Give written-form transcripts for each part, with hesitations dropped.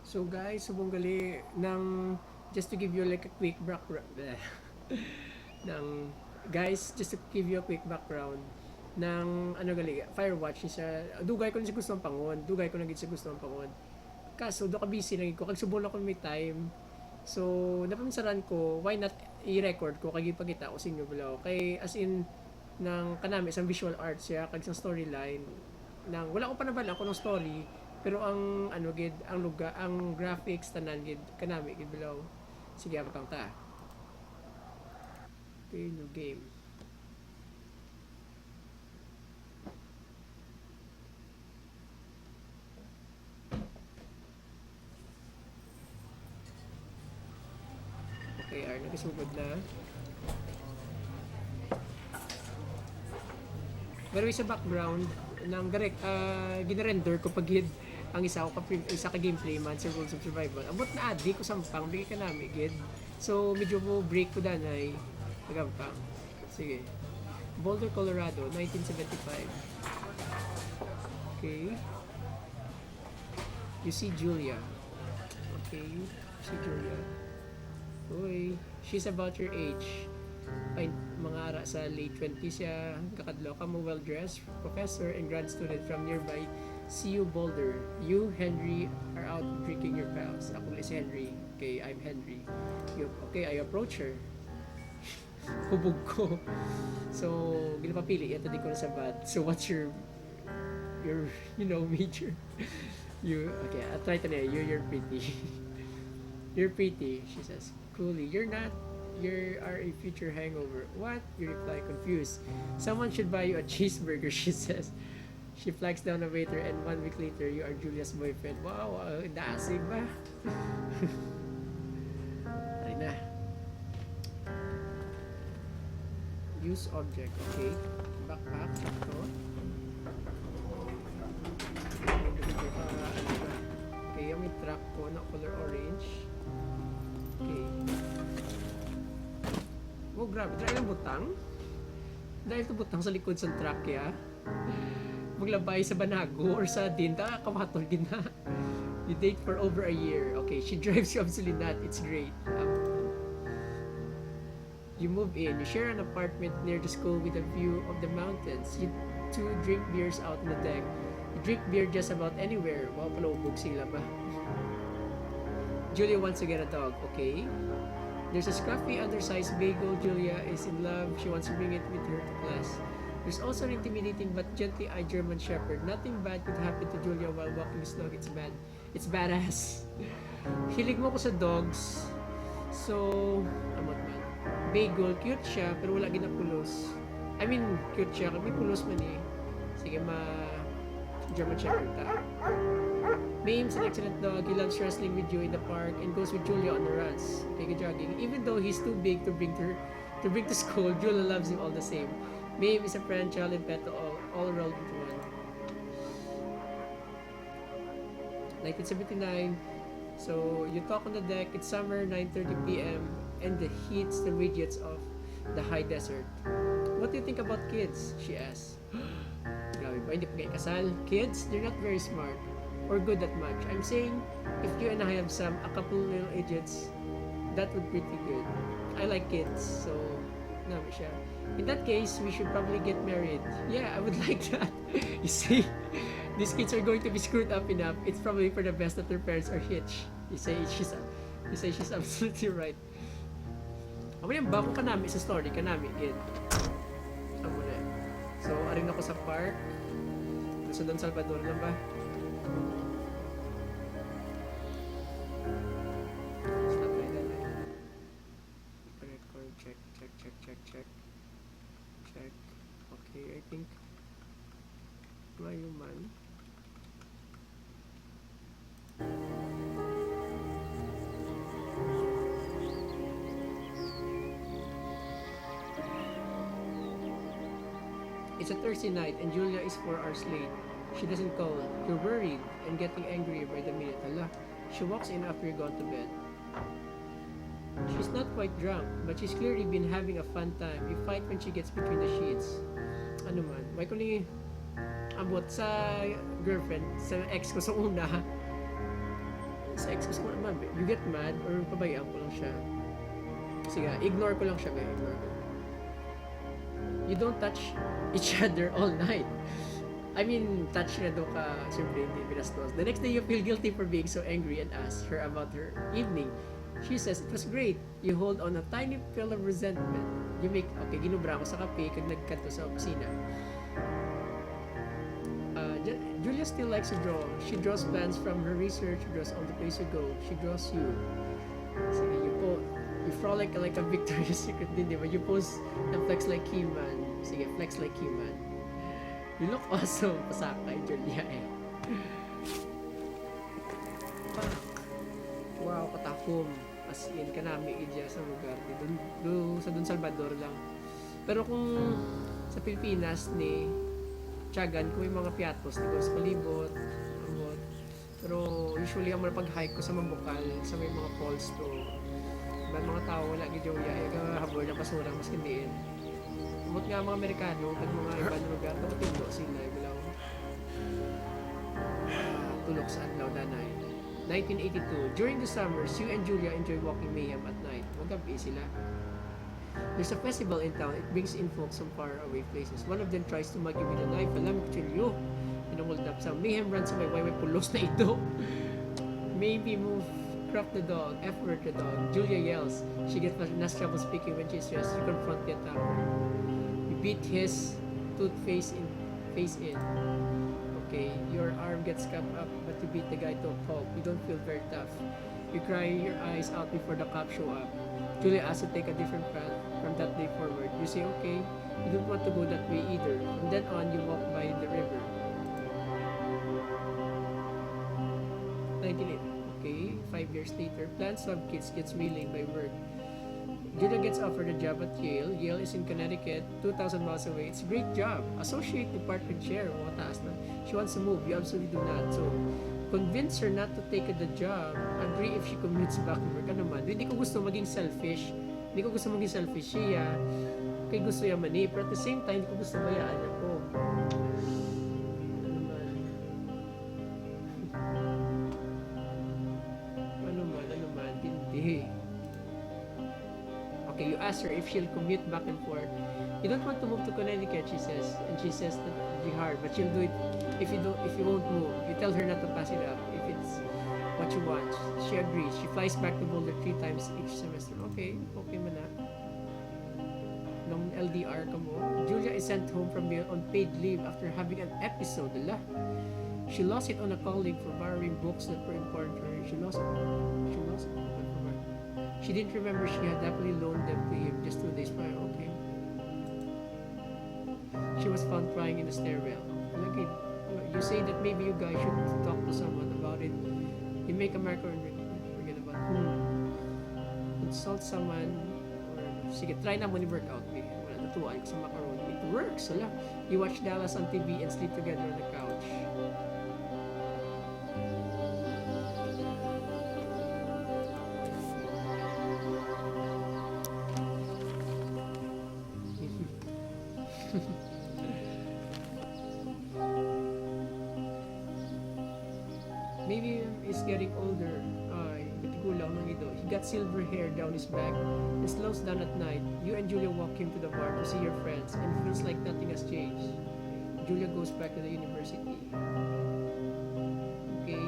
So guys, subong gali ng just to give you like a quick background ng guys, just to give you a quick background ng ano gali Firewatch isa dugay ko ni sa gustong pangon, dugay ko na gid sa gustong pangon. Kaso do ka busy lang ko kag subong ako may time. So napaminsaran ko, why not i-record ko kag ipakita ko sa inyo bulaw. Kay as in ng kanami isang visual arts siya kag isang storyline nang wala ko pa nabala ako ng story pero ang ano gid ang lugar ang graphics tanan gid kanami gid below. Sige abang ta. Okay, new game. Okay, ay nakisugod na. Pero sa background ng direct ginrender ko pagid ang isa ka gameplay man sa Rules of Survival. Amot na adi ko sampang bigay ka nami gid. So medyo mo break ko danay nagampang. Sige. Boulder, Colorado, 1975. Okay. You see Julia. Okay. You see Julia. Uy, she's about your age. Ay, mga ara sa late 20s siya, kakadlaw ka mo, well-dressed professor and grad student from nearby CU Boulder. You, Henry, are out drinking your pals. Ako is Henry. Okay, I'm Henry. Okay, I approach her. Hubog ko. So, ginapapili. Ito di ko na sabat. So, what's your major? Okay, I'll try to na. You're pretty. You're pretty, she says. Coolly, you're not. You are a future hangover. What? You reply confused. Someone should buy you a cheeseburger, she says. She flags down the waiter and 1 week later, you are Julia's boyfriend. Wow, naasig ba? Ay na. Use object, okay. Backpack, ito. Okay, yung may truck ko na color orange. Okay. Oh, grabe. Dahil ang butang? Dahil ito butang sa likod sa truck, ya? Maglabay sa banago or sa dinta, kamatol din na. You date for over a year. Okay, she drives you absolutely not. It's great. You move in. You share an apartment near the school with a view of the mountains. You two drink beers out on the deck. You drink beer just about anywhere. Wow, palubog sila ba? Julia wants to get a dog. Okay. There's a scruffy, undersized bagel. Julia is in love. She wants to bring it with her to class. There's also an intimidating but gently-eyed German Shepherd. Nothing bad could happen to Julia while walking this dog. It's bad. It's badass. Hilig mo ko sa dogs. So, amot man. Bagel, cute siya, pero wala ginapulos. I mean, cute siya. May pulos man eh. Sige, German Shepherd ta. Mame's an excellent dog. He loves wrestling with you in the park and goes with Julia on the runs. Take a jogging. Even though he's too big to bring to school, Julia loves him all the same. Mame is a friend, child, and pet all rolled into one. 1979. So you talk on the deck. It's summer, 9:30 p.m. and the heat still radiates off the high desert. What do you think about kids? She asks. Grabe ba? Hindi pa kayo kasal. Kids, they're not very smart or good at much. I'm saying, if you and I have a couple little idiots, that would be pretty good. I like kids, so, naman siya. In that case, we should probably get married. Yeah, I would like that. You see, these kids are going to be screwed up enough. It's probably for the best that their parents are hitched. You say she's absolutely right. Amo yung bako kanami sa story, kanami, again. Amo na. So, aring ako sa park. Luzon, Salvador lang ba? Check. Okay, I think Mayuman. It's a Thursday night and Julia is 4 hours late. She doesn't call. You're worried and getting angry by the minute. Hala, she walks in after you've gone to bed. She's not quite drunk, but she's clearly been having a fun time. You fight when she gets between the sheets. Ano man, may ko ni abot sa girlfriend, sa ex ko sa una, sex, gusto ko naman, you get mad, or pabayaan ko lang siya. Sige, ignore ko lang siya, guys. Ignore ko. You don't touch each other all night. I mean, touch na doon ka, siyempre hindi binastos. The next day, you feel guilty for being so angry and ask her about her evening. She says, it was great. You hold on a tiny pill of resentment. You make, okay, ginubra ako sa kape kag nagkanto sa opisina. Julia still likes to draw. She draws plans from her research, draws all the places you go. She draws you. Sige, you frolic like a Victoria's Secret din, di ba? You pose and flex like He-Man. Sige, flex like He-Man. You look awesome. Pasakay, Julia eh. Fuck. Wow, katakom. As in, kanami idya sa lugar. Sa Don Salvador lang. Pero kung sa Pilipinas ni Tiyagan, kung may mga piatos, di ko sa palibot, amot. Pero usually ang pag-hike ko sa Mambukal, sa may mga falls to. Diba mga tao wala gidyo ya, habol na basura mas kindiin. Amot nga mga Amerikano, pag mga ibang lugar, tindo sila, ibilaw. Tulog sa adlaw danay. 1982. During the summers, you and Julia enjoy walking mayhem at night. Magabi sila. There's a festival in town. It brings in folks from far away places. One of them tries to mug you with a knife. Alam ko you. Pinungulad up sa mayhem runs sa may pulos na ito. Maybe move. Crap the dog. F-word the dog. Julia yells. She gets trouble speaking when she's stressed. You confront the attacker. You beat his face in. Okay, your arm gets cut up, but you beat the guy to a pulp. You don't feel very tough. You cry your eyes out before the cops show up. Julia asks to take a different path from that day forward. You say, okay, you don't want to go that way either. From then on, you walk by the river. 1980. Okay, 5 years later, plans to have kids gets reeling by work. Julia gets offered a job at Yale. Yale is in Connecticut, 2,000 miles away. It's a great job. Associate department chair. O, mataas na. She wants to move. You absolutely do not. So, convince her not to take the job. Agree if she commutes back to work. Ano man. Hindi ko gusto maging selfish. Hindi ko gusto maging selfish siya. Kaya gusto niya mani. Pero at the same time, hindi ko gusto bayaan ako. Ano man. Hindi. Okay, you ask her if she'll commute back and forth. You don't want to move to Connecticut, she says. And she says that it'll be hard, but she'll do it if you won't move. You tell her not to pass it up if it's what you want. She agrees. She flies back to Boulder 3 times each semester. Okay man na. Nung LDR ka mo. Julia is sent home from Yale on paid leave after having an episode. Ala. She lost it on a colleague for borrowing books that were important to her. She lost it. She didn't remember she had happily loaned them to him just 2 days prior. Okay. She was found crying in the stairwell. You say that maybe you guys should talk to someone about it. You make a marker and forget about consult someone or sige, try na mo ni workout. Wala natuwa ko sa macaron. It works. Wala. You watch Dallas on TV and sleep together on the couch. Maybe he's getting older. He got silver hair down his back and slows down at night. You and Julia walk him to the bar to see your friends and it feels like nothing has changed. Julia goes back to the university. Okay,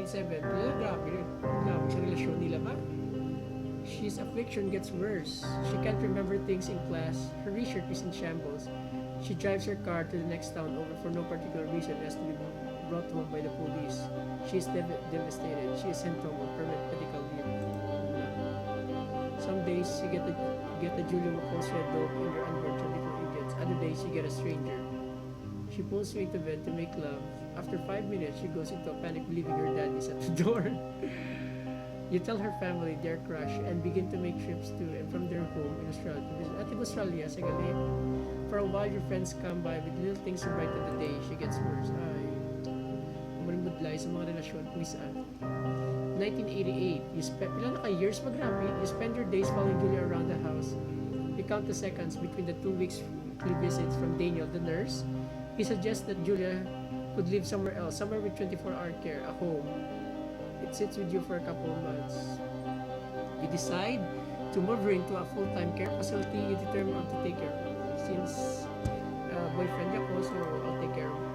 1987. Grabe sa relasyon nila ba? His affliction gets worse. She can't remember things in class. Her research is in shambles. She drives her car to the next town over for no particular reason as to be brought home by the police. She is devastated. She is sent home on permanent medical leave. Some days she get a Julia who calls her a dog in her underwear to little idiots. Other days she get a stranger. She pulls you into bed to make love. After 5 minutes, she goes into a panic believing her dad is at the door. You tell her family their crush and begin to make trips to and from their home in Australia. At Australia, sige. For a while, your friends come by with little things to brighten the day. She gets worse. Marimudlay sa mga relasyon kung saan. 1988, ilan na ka years magrami? You spend your days following Julia around the house. You count the seconds between the 2 weeks weekly visits from Daniel, the nurse. He suggests that Julia could live somewhere else, somewhere with 24-hour care, a home. It sits with you for a couple of months. You decide to move her into a full-time care facility. You determine how to take care of her. Since boyfriend niya po, so I'll take care of her.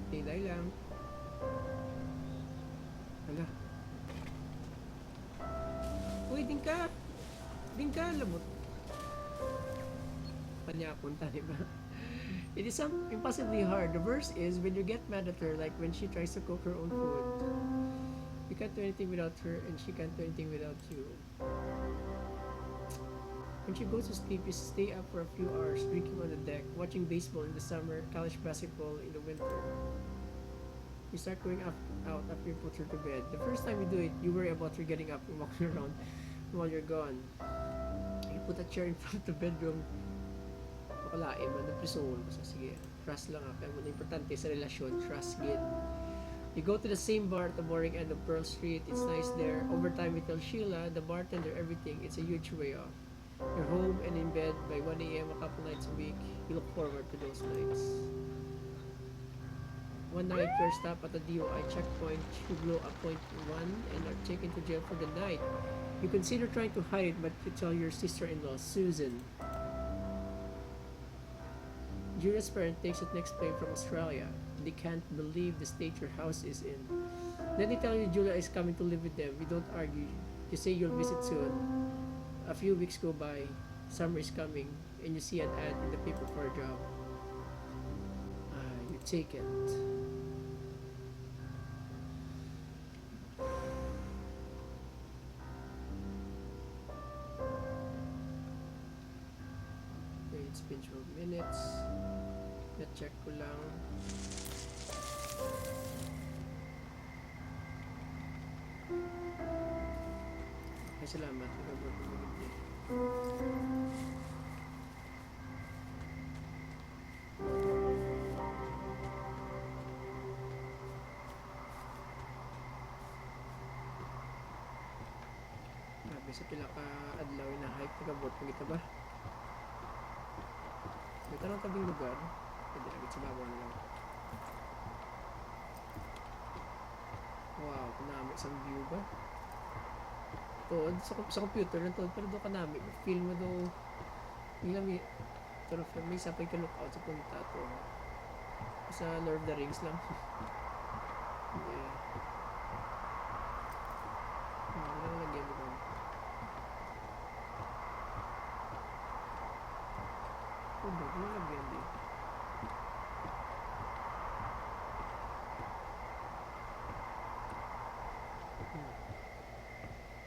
Tinay lang. Hala. Uy, din ka. Din ka, lamot. Panyapunta, di ba? It is impossibly hard. The worst is when you get mad at her, like when she tries to cook her own food. You can't do anything without her, and she can't do anything without you. When she goes to sleep, you stay up for a few hours, drinking on the deck, watching baseball in the summer, college basketball in the winter. You start going out after you put her to bed. The first time you do it, you worry about her getting up and walking around while you're gone. You put a chair in front of the bedroom. Pakalain mo, nagprisoon. Basta sige, trust lang kaya mo na importante sa relasyon, trust gid. You go to the same bar at the boring end of Pearl Street. It's nice there. Over time, you tell Sheila, the bartender, everything. It's a huge way off. You're home and in bed by 1 a.m. a couple nights a week. You look forward to those nights. One night, you're stopped at a DOI checkpoint. You blow a .1 and are taken to jail for the night. You consider trying to hide it, but you tell your sister-in-law, Susan. Julia's parent takes the next plane from Australia. They can't believe the state your house is in. Then they tell you Julia is coming to live with them. You don't argue. You say you'll visit soon. A few weeks go by, summer is coming, and you see an ad in the paper for a job. You take it. Okay, it's been 12 minutes. Na-check ko lang. Ay, salamat. Sa pila ka adlaw na hike nagabot mo kita ba? May tanong tabing lugar. Pwede agad sa babaw na lang. Wow, kanami isang view ba? Ito, sa computer na to, pero doon kanami. Feel mo doon. May sapay ka lookout sa punta to. Sa Lord of the Rings lang. Yeah. Wala na lagyan mo doon. Wala na lagyan din.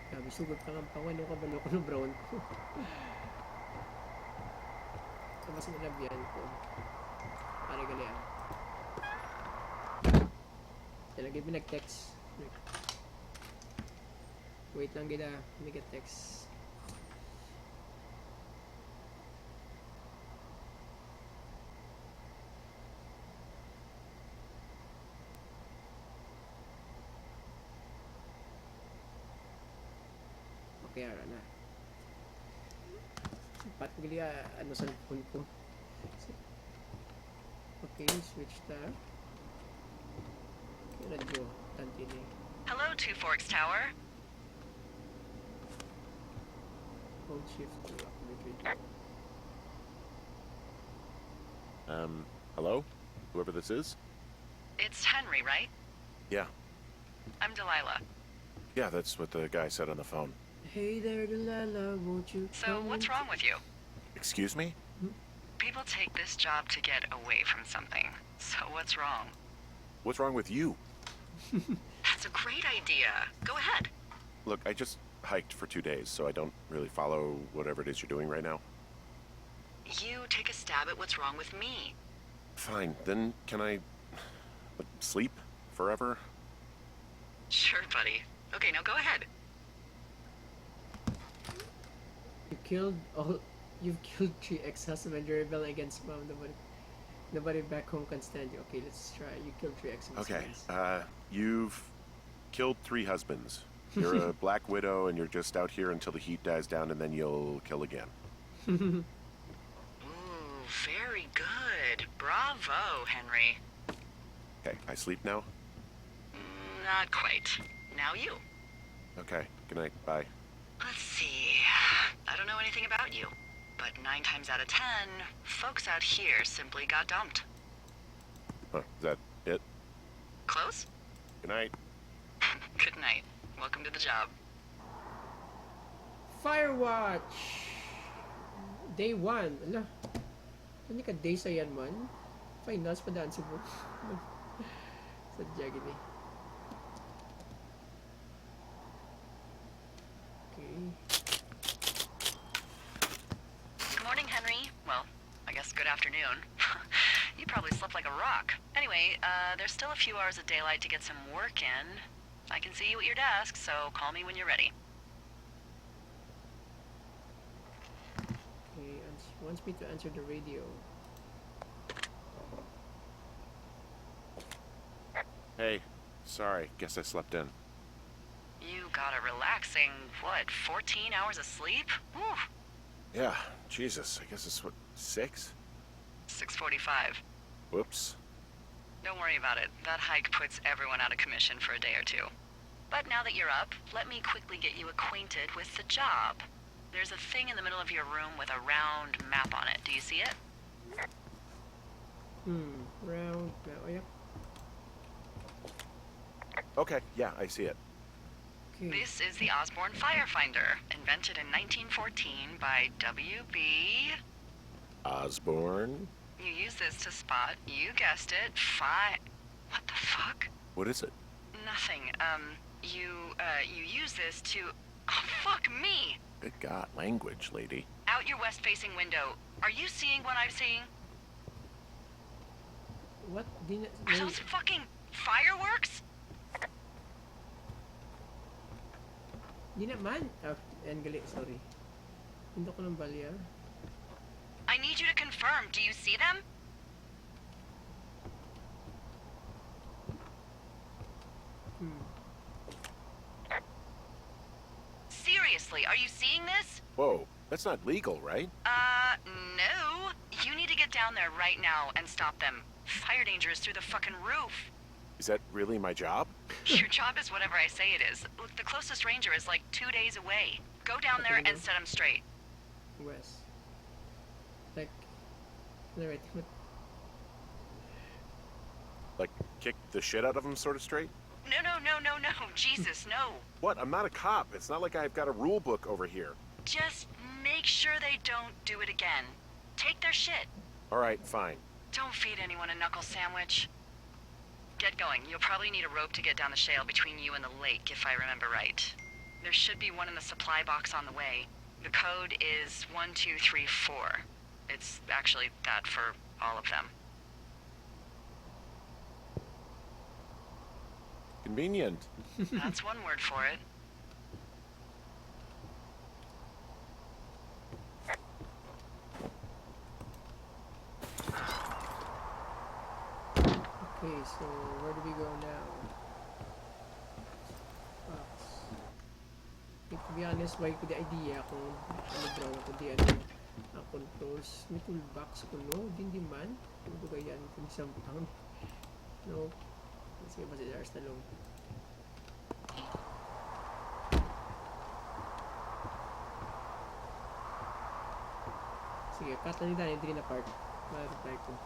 Sabi, sugot ka ng pawan. Ano ka balo ko ng brown ko? Tapos nilagyan ko. Pare galian. Talagay mo nag-text. Wait lang gina. Nag-text. Okay, ara na. Pat gali ano sa phone ko. Okay, switch tab. Okay, radio. Tantini. Hello, Two Forks Tower. Hold shift to activate radio. Hello? Whoever this is? It's Henry, right? Yeah. I'm Delilah. Yeah, that's what the guy said on the phone. Hey there, Delilah, won't you So, what's wrong with you? Excuse me? People take this job to get away from something. So, what's wrong? What's wrong with you? That's a great idea. Go ahead. Look, I just hiked for 2 days, so I don't really follow whatever it is you're doing right now. You take a stab at what's wrong with me. Fine, then can I sleep forever? Sure, buddy. Okay, now go ahead. You killed all You've killed 3 ex-husband. You're rebelling against mom. Nobody back home can stand you. Okay, let's try. You killed 3 Okay. ex-husbands. You've killed 3 husbands. You're a black widow, and you're just out here until the heat dies down, and then you'll kill again. Ooh, very good. Bravo, Henry. Okay, I sleep now? Not quite. Now you. Okay, good night, bye. Let's see. I don't know anything about you, but 9 times out of 10, folks out here simply got dumped. Huh, is that it? Close? Good night. Good night. Welcome to the job. Firewatch! Day 1. Ala. Ano ka day sa yan man? Finals pa daan sa mo. Sadya gini. Okay. Good morning, Henry. Well, I guess good afternoon. You probably slept like a rock. Anyway, there's still a few hours of daylight to get some work in. I can see you at your desk, so call me when you're ready. Okay, wants me to answer the radio. Hey, sorry, guess I slept in. You got a relaxing, what, 14 hours of sleep? Whew. Yeah, Jesus, I guess it's what, 6? 6:45. Whoops. Don't worry about it. That hike puts everyone out of commission for a day or two. But now that you're up, let me quickly get you acquainted with the job. There's a thing in the middle of your room with a round map on it. Do you see it? Round. Oh, yep. Okay, yeah, I see it. Okay. This is the Osborne Firefinder, invented in 1914 by W.B. Osborne? You use this to spot, you guessed it, What the fuck? What is it? Nothing. You use this to... Oh, fuck me! Good God, language, lady. Out your west-facing window. Are you seeing what I'm seeing? What? Are those fucking fireworks? Di naman. Oh, yan gali. Sorry. Hindi ko ng balya. I need you to confirm. Do you see them? Seriously, are you seeing this? Whoa, that's not legal, right? No. You need to get down there right now and stop them. Fire danger is through the fucking roof. Is that really my job? Your job is whatever I say it is. Look, the closest ranger is like 2 days away. Go down there and set them straight. West. Like. Alright. Like, kick the shit out of them sort of straight? No. Jesus, no. What? I'm not a cop. It's not like I've got a rule book over here. Just make sure they don't do it again. Take their shit. All right, fine. Don't feed anyone a knuckle sandwich. Get going. You'll probably need a rope to get down the shale between you and the lake, if I remember right. There should be one in the supply box on the way. The code is 1234. It's actually that for all of them. Convenient. That's one word for it. Okay, so where do we go now? To be honest, why ko the idea kung ano draw ko di ano controls. May toolbox ko, no? Hindi man. Ano ba yan? Kung isang pound. No. Sige ba si Dars talong? Sige, cut na nila yung green apart. Ma-reply ko.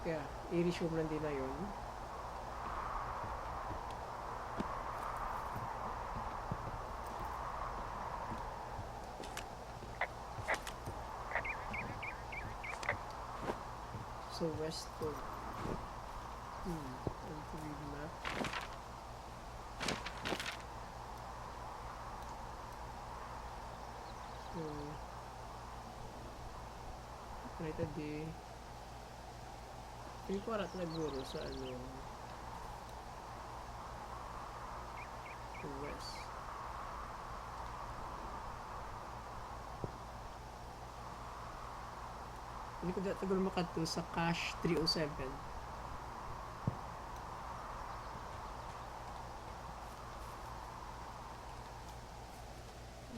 Kaya, i-resume lang din na yun. So west to. And to read map. So right a day. Hindi ko arat naguro sa ano. To west. Hindi ko dito siguro makato sa cache 307.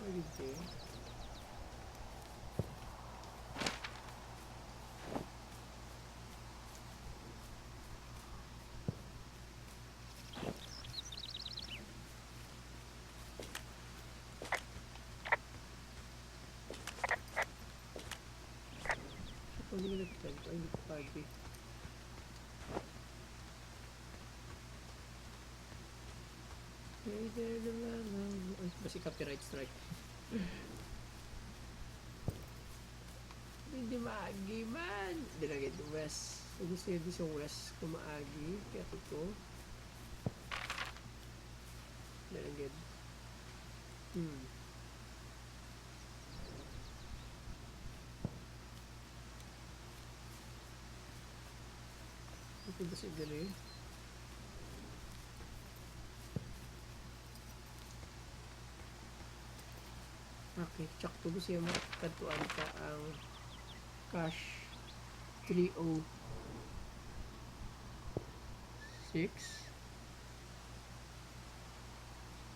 Okay. Hindi ko nagtag. Ay, hindi ko pagi. Ay, kasi copyright strike. Hindi maagi man. Hindi lagi ito west. So, gusto yun sa west kung maagi. Kaya ito. Hindi lagi. Ito ba siya gali? Okay, check to ba siya makatuan ka ang cache 306.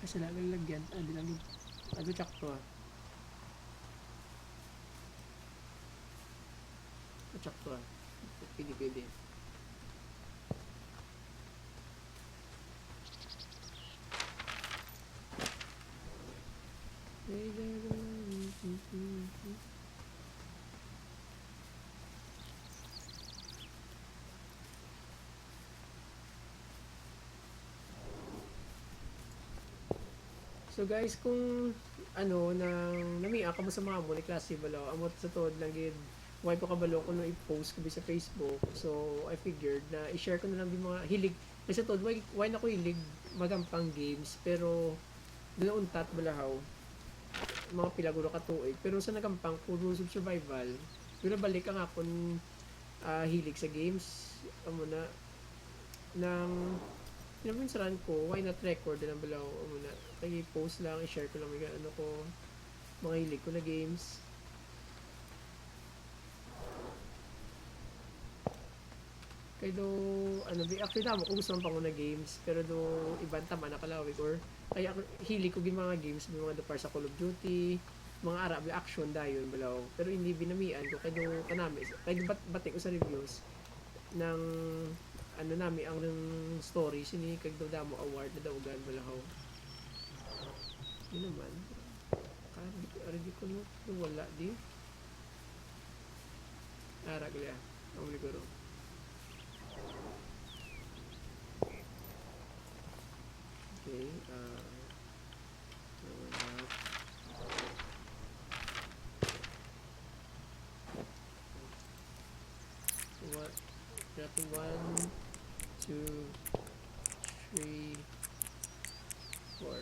Kasi lagi lagyan. Di lagi. Ano check to check to Pwede. So guys, kung ano nang namiya ka mo sa mga mo ni klase balaw, amot sa tuod lang gid why ko kabalo ko no i-post ko sa Facebook. So I figured na i-share ko na lang yung mga hilig kasi tuod why na ko hilig magampang games pero doon untat balahaw mga pilaguro ka tuig pero sa nagampang puro survival yun balik ang akong hilig sa games amo na nang pinaminsaran ko why not record na lang balaw amo na kaya post lang i-share ko lang mga ano ko mga hilig ko na games. Kaya do ano actually damo ko gusto man pa ko na games pero do ibang tama na kalawig or kaya hilig ko yung mga games mga do sa Call of Duty mga Arab action dayon balaw pero hindi binamian ko kaya do kanami kaya batik ko sa reviews ng ano nami ang story sini kag do damo award na daw gan balaw yun naman karadi ko no wala di arag liya ang liguro. Okay, what? Dropping 1, 2, 3, 4.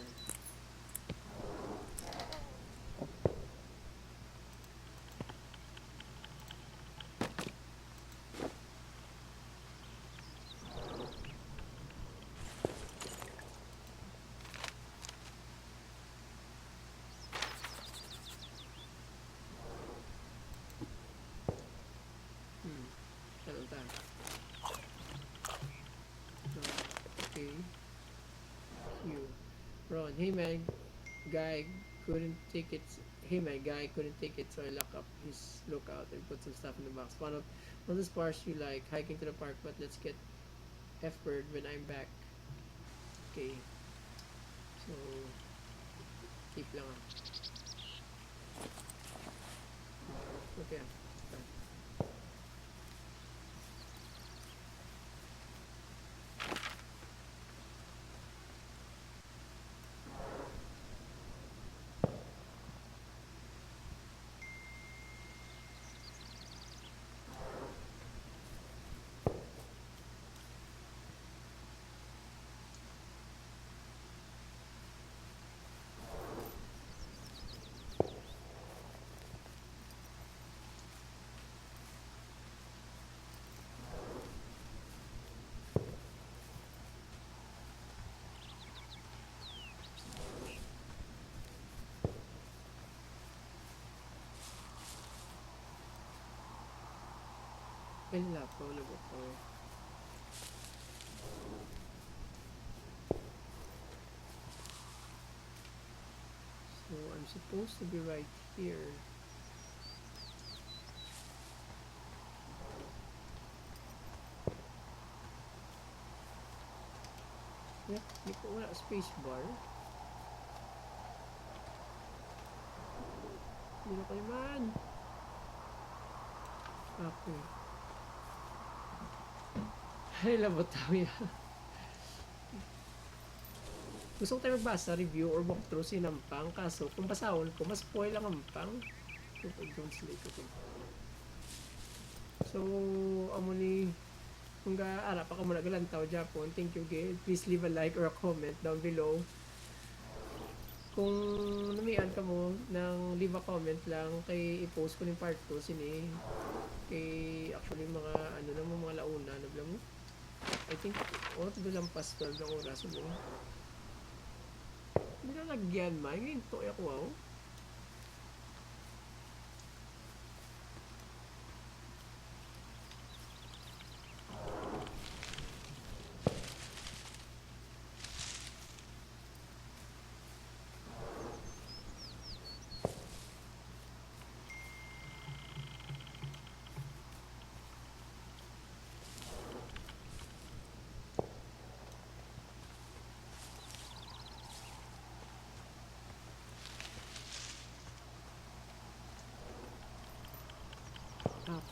Okay. Ron, hey man, guy couldn't take it. Hey man, guy couldn't take it, so I lock up his lookout and put some stuff in the box. One of the parts you like hiking to the park, but let's get F-bird when I'm back. Okay. So keep lang. Okay. Ay, lapaw na ba ito? So, I'm supposed to be right here. Yep, hindi ko wala space bar. Hindi na kayo man. Okay. Ay, labot tayo yan. Gusto ko tayo magbasa, review, or walkthrough si Nampang. Kaso, kung basahon ko, mas spoil ang Nampang. So, amo ni kung gaara pa ka muna galantaw Japon, thank you Gail. Please leave a like or a comment down below. Kung namian ka mo nang leave a comment lang kay i-post ko ng part 2 sini kay actually mga ano na mga launa na bla mo. I think oras doon lang pas 12 ng oras mo. Hindi na lagyan man, ngayon to ako wow.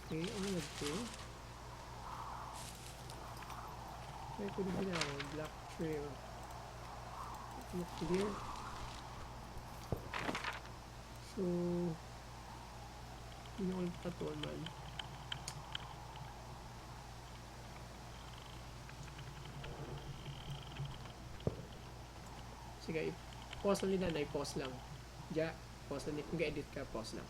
Okay, ano na ito? Kaya ko din ginawa, black trail. Look clear. So, hindi ko yung patuan man. Sige, pause lang nila na, pause lang. Diya, pause lang. Kung ga-edit ka, pause lang.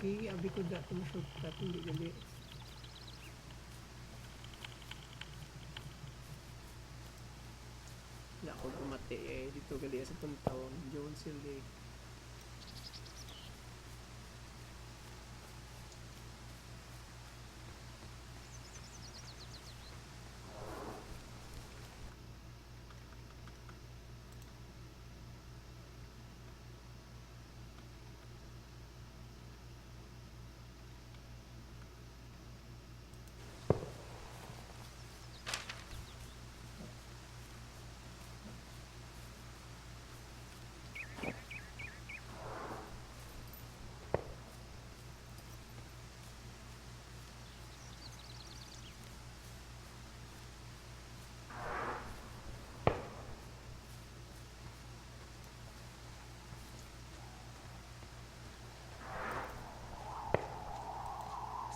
Okay, abi ko dati mo shortcut, hindi gali. dati eh dito gali sa Puntaw, Jones Hill Lake.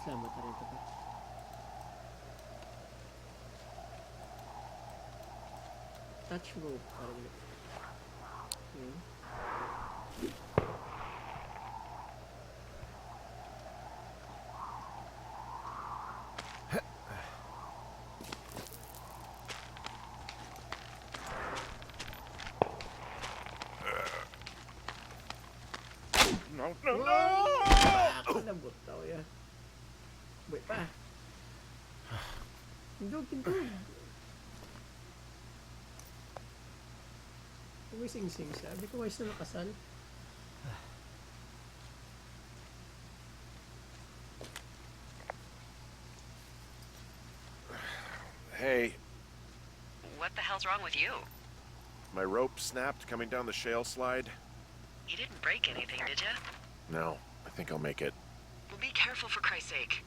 Salamat na rin ito pa. Touch rope. Parang okay. No, no, no! Ako nabot tao ya. Wait pa. Pindog. May sing-sing siya. Sabi ko, wais na nakasal. Hey, What the hell's wrong with you? my rope snapped coming down the shale slide. You didn't break anything, did you? No, I think I'll make it. Well, be careful for Christ's sake.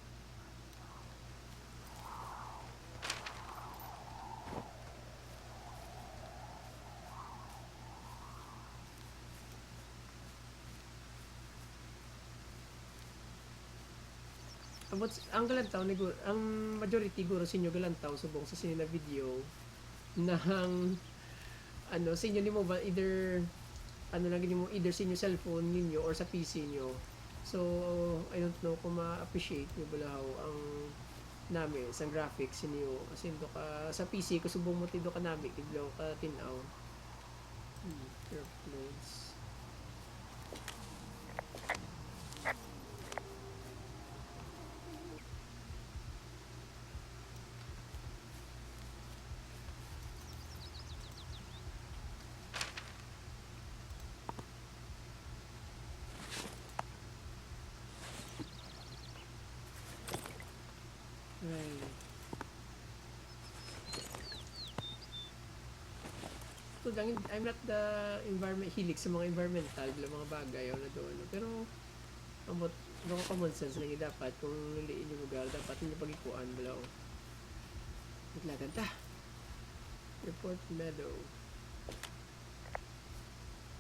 Ang galantaw ni ang majority guro sa inyo galantaw subong sa sinina video nang ano sa inyo nimo ba either ano lang mo either sa inyo cellphone ninyo or sa PC niyo. So I don't know kung ma-appreciate niyo balaw ang nami sa graphics niyo kasi do ka sa PC ko subong mo tido ka nami kidlaw ka tinaw. Airplanes. Right. So, I'm not the environment hilig sa mga environmental bilang mga bagay o na doon. Pero amot mga common sense lang yung dapat kung niliin yung lugar dapat hindi pagikuan balaw. Naglagan ta. Report Meadow.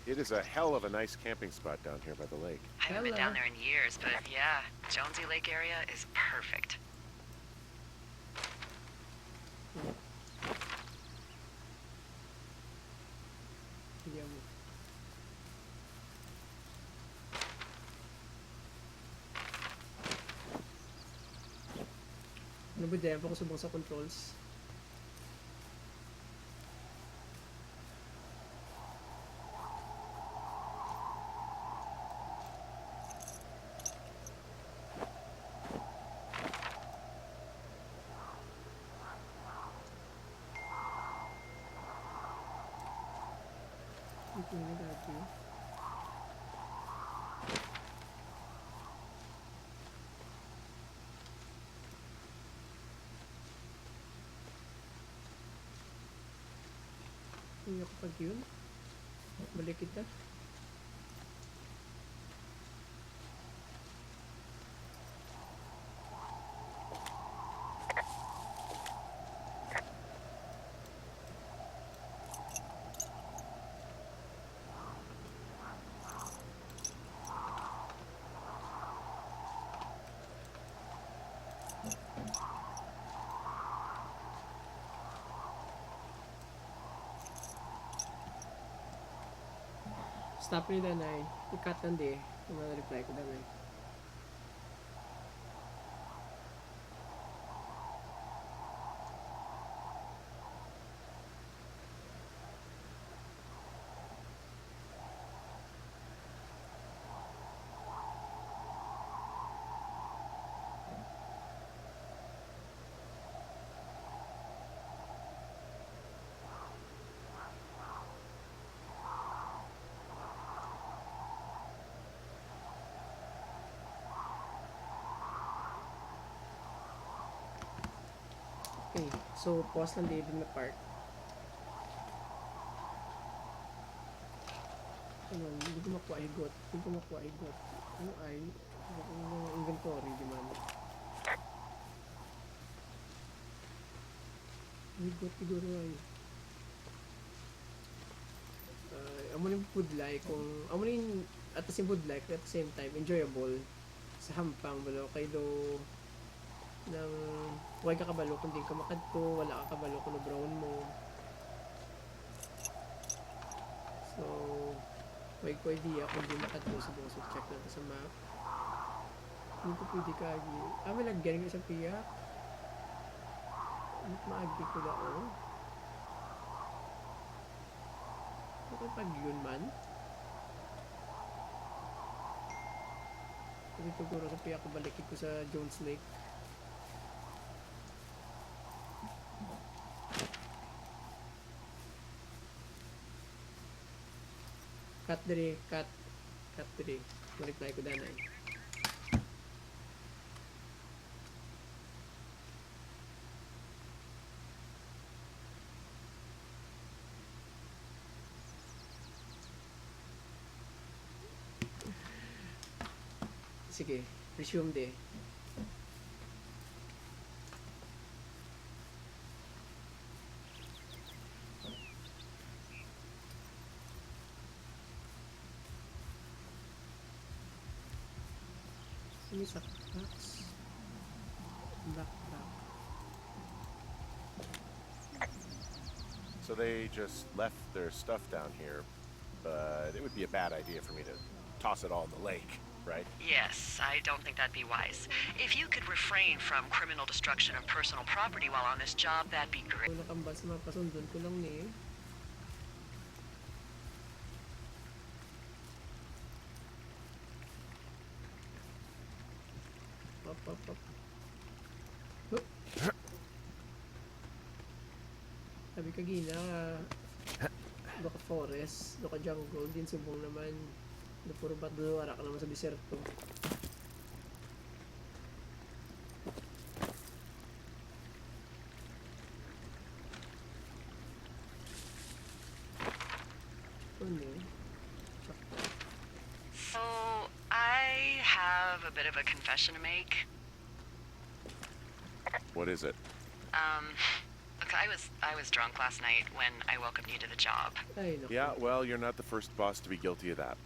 It is a hell of a nice camping spot down here by the lake. I haven't been Hello. down there in years, but yeah, Jonesy Lake area is perfect. Hindi mo. Ano ba dyan? Ako subang sa controls. Ito na dati. Hindi ako pag yun. Balik kita. Stop ni Danay. I-cut nandi. Kung reply ko Danay. Okay, so pause lang David na part. Ano, hindi ko makuha higot. Hindi ko makuha higot. Ano ay? Ano inventory, di man. Higot siguro ay. Amo yung food like kung amo yung at the same food like at the same time enjoyable sa hampang balo kay do ng huwag ka kabalo kung di ka makadto wala ka kabalo kung brown mo so huwag ko idea kung di makadto sa buong so check natin sa map hindi ko pwede kagi may lagyan ko sa piya maagi ko na bakit pag yun man? Hindi siguro sa piya ko balikin ko sa Jones Lake. Cut diri, cut diri. Balik na ko danay. Sige, resume de. Sini sa box. Backpack. So they just left their stuff down here, but it would be a bad idea for me to toss it all in the lake, right? Yes, I don't think that'd be wise. If you could refrain from criminal destruction of personal property while on this job, that'd be great. Kung nakambal sa mga pasundon ko lang ni. Up. Hup. Sabi ka gina, do ka forest, do ka jungle, din subong naman. Do puro ba't wala ka naman sa deserto. So, I have a bit of a confession to make. What is it? Look, I was drunk last night when I welcomed you to the job. Ay, naku. Yeah, well, you're not the first boss to be guilty of that.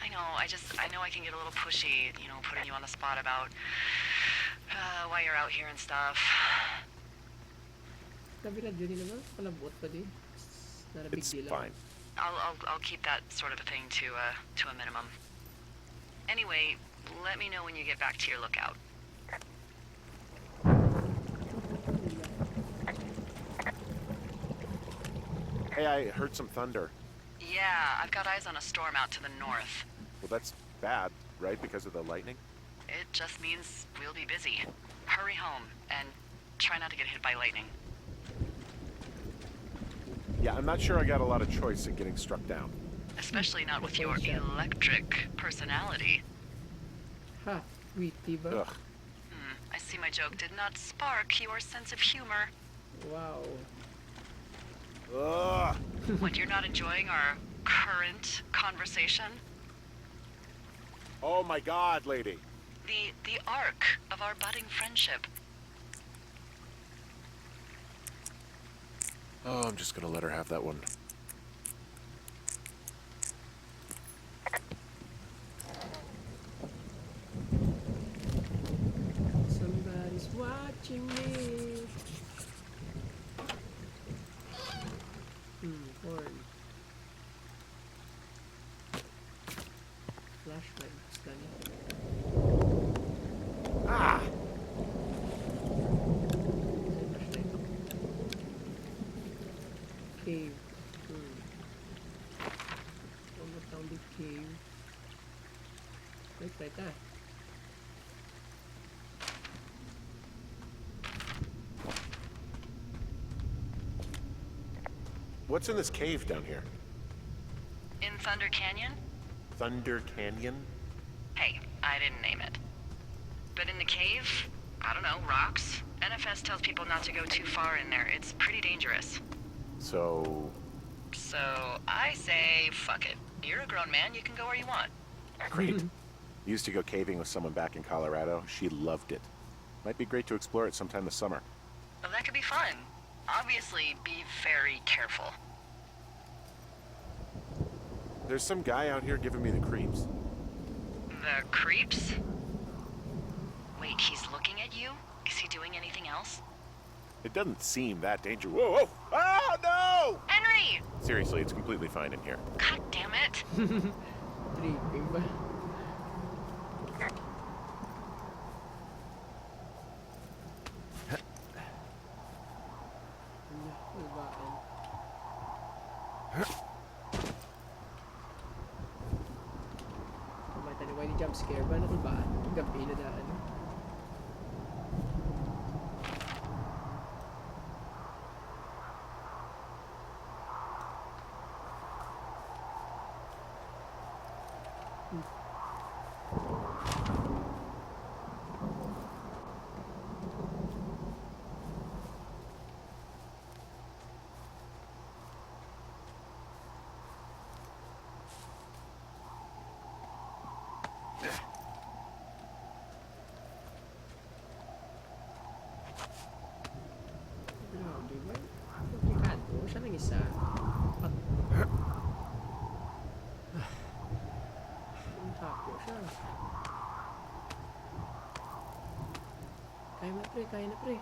I know, I know I can get a little pushy, you know, putting you on the spot about why you're out here and stuff. Sabi na dyan naman, palabot pa di. It's not a big It's deal. fine. I'll keep that sort of a thing to a minimum. Anyway, let me know when you get back to your lookout. Hey, I heard some thunder. Yeah, I've got eyes on a storm out to the north. Well, that's bad, right? Because of the lightning? It just means we'll be busy. Hurry home and try not to get hit by lightning. Yeah, I'm not sure I got a lot of choice in getting struck down. Especially not with your electric personality. Ha, witty ba? Ugh. I see my joke did not spark your sense of humor. Wow. Ugh. When you're not enjoying our current conversation, Oh my God, lady. the arc of our budding friendship. Oh, I'm just gonna let her have that one. Somebody's watching me. Horn. Flashlight. Stunning. Ah! Flashlight. Cave. Almost found the cave. Right there. What's in this cave down here? In Thunder Canyon? Thunder Canyon? Hey, I didn't name it. But in the cave, I don't know, rocks? NFS tells people not to go too far in there. It's pretty dangerous. So, So, I say, fuck it. You're a grown man, you can go where you want. great. Used to go caving with someone back in Colorado. She loved it. Might be great to explore it sometime this summer. Well, that could be fun. Obviously, be very careful. There's some guy out here giving me the creeps. The creeps? Wait, he's looking at you? Is he doing anything else? It doesn't seem that dangerous. Whoa, whoa! Oh, no! Henry! Seriously, it's completely fine in here. God damn it. Tripping ba? Kulbaan. Kumata ni Why jump scare ba? Nakulbaan? Gabi na daan. Grabe ba? Komplikado. Siya lang isa. Ang tapo siya. Kaya na pre, kaya na pre.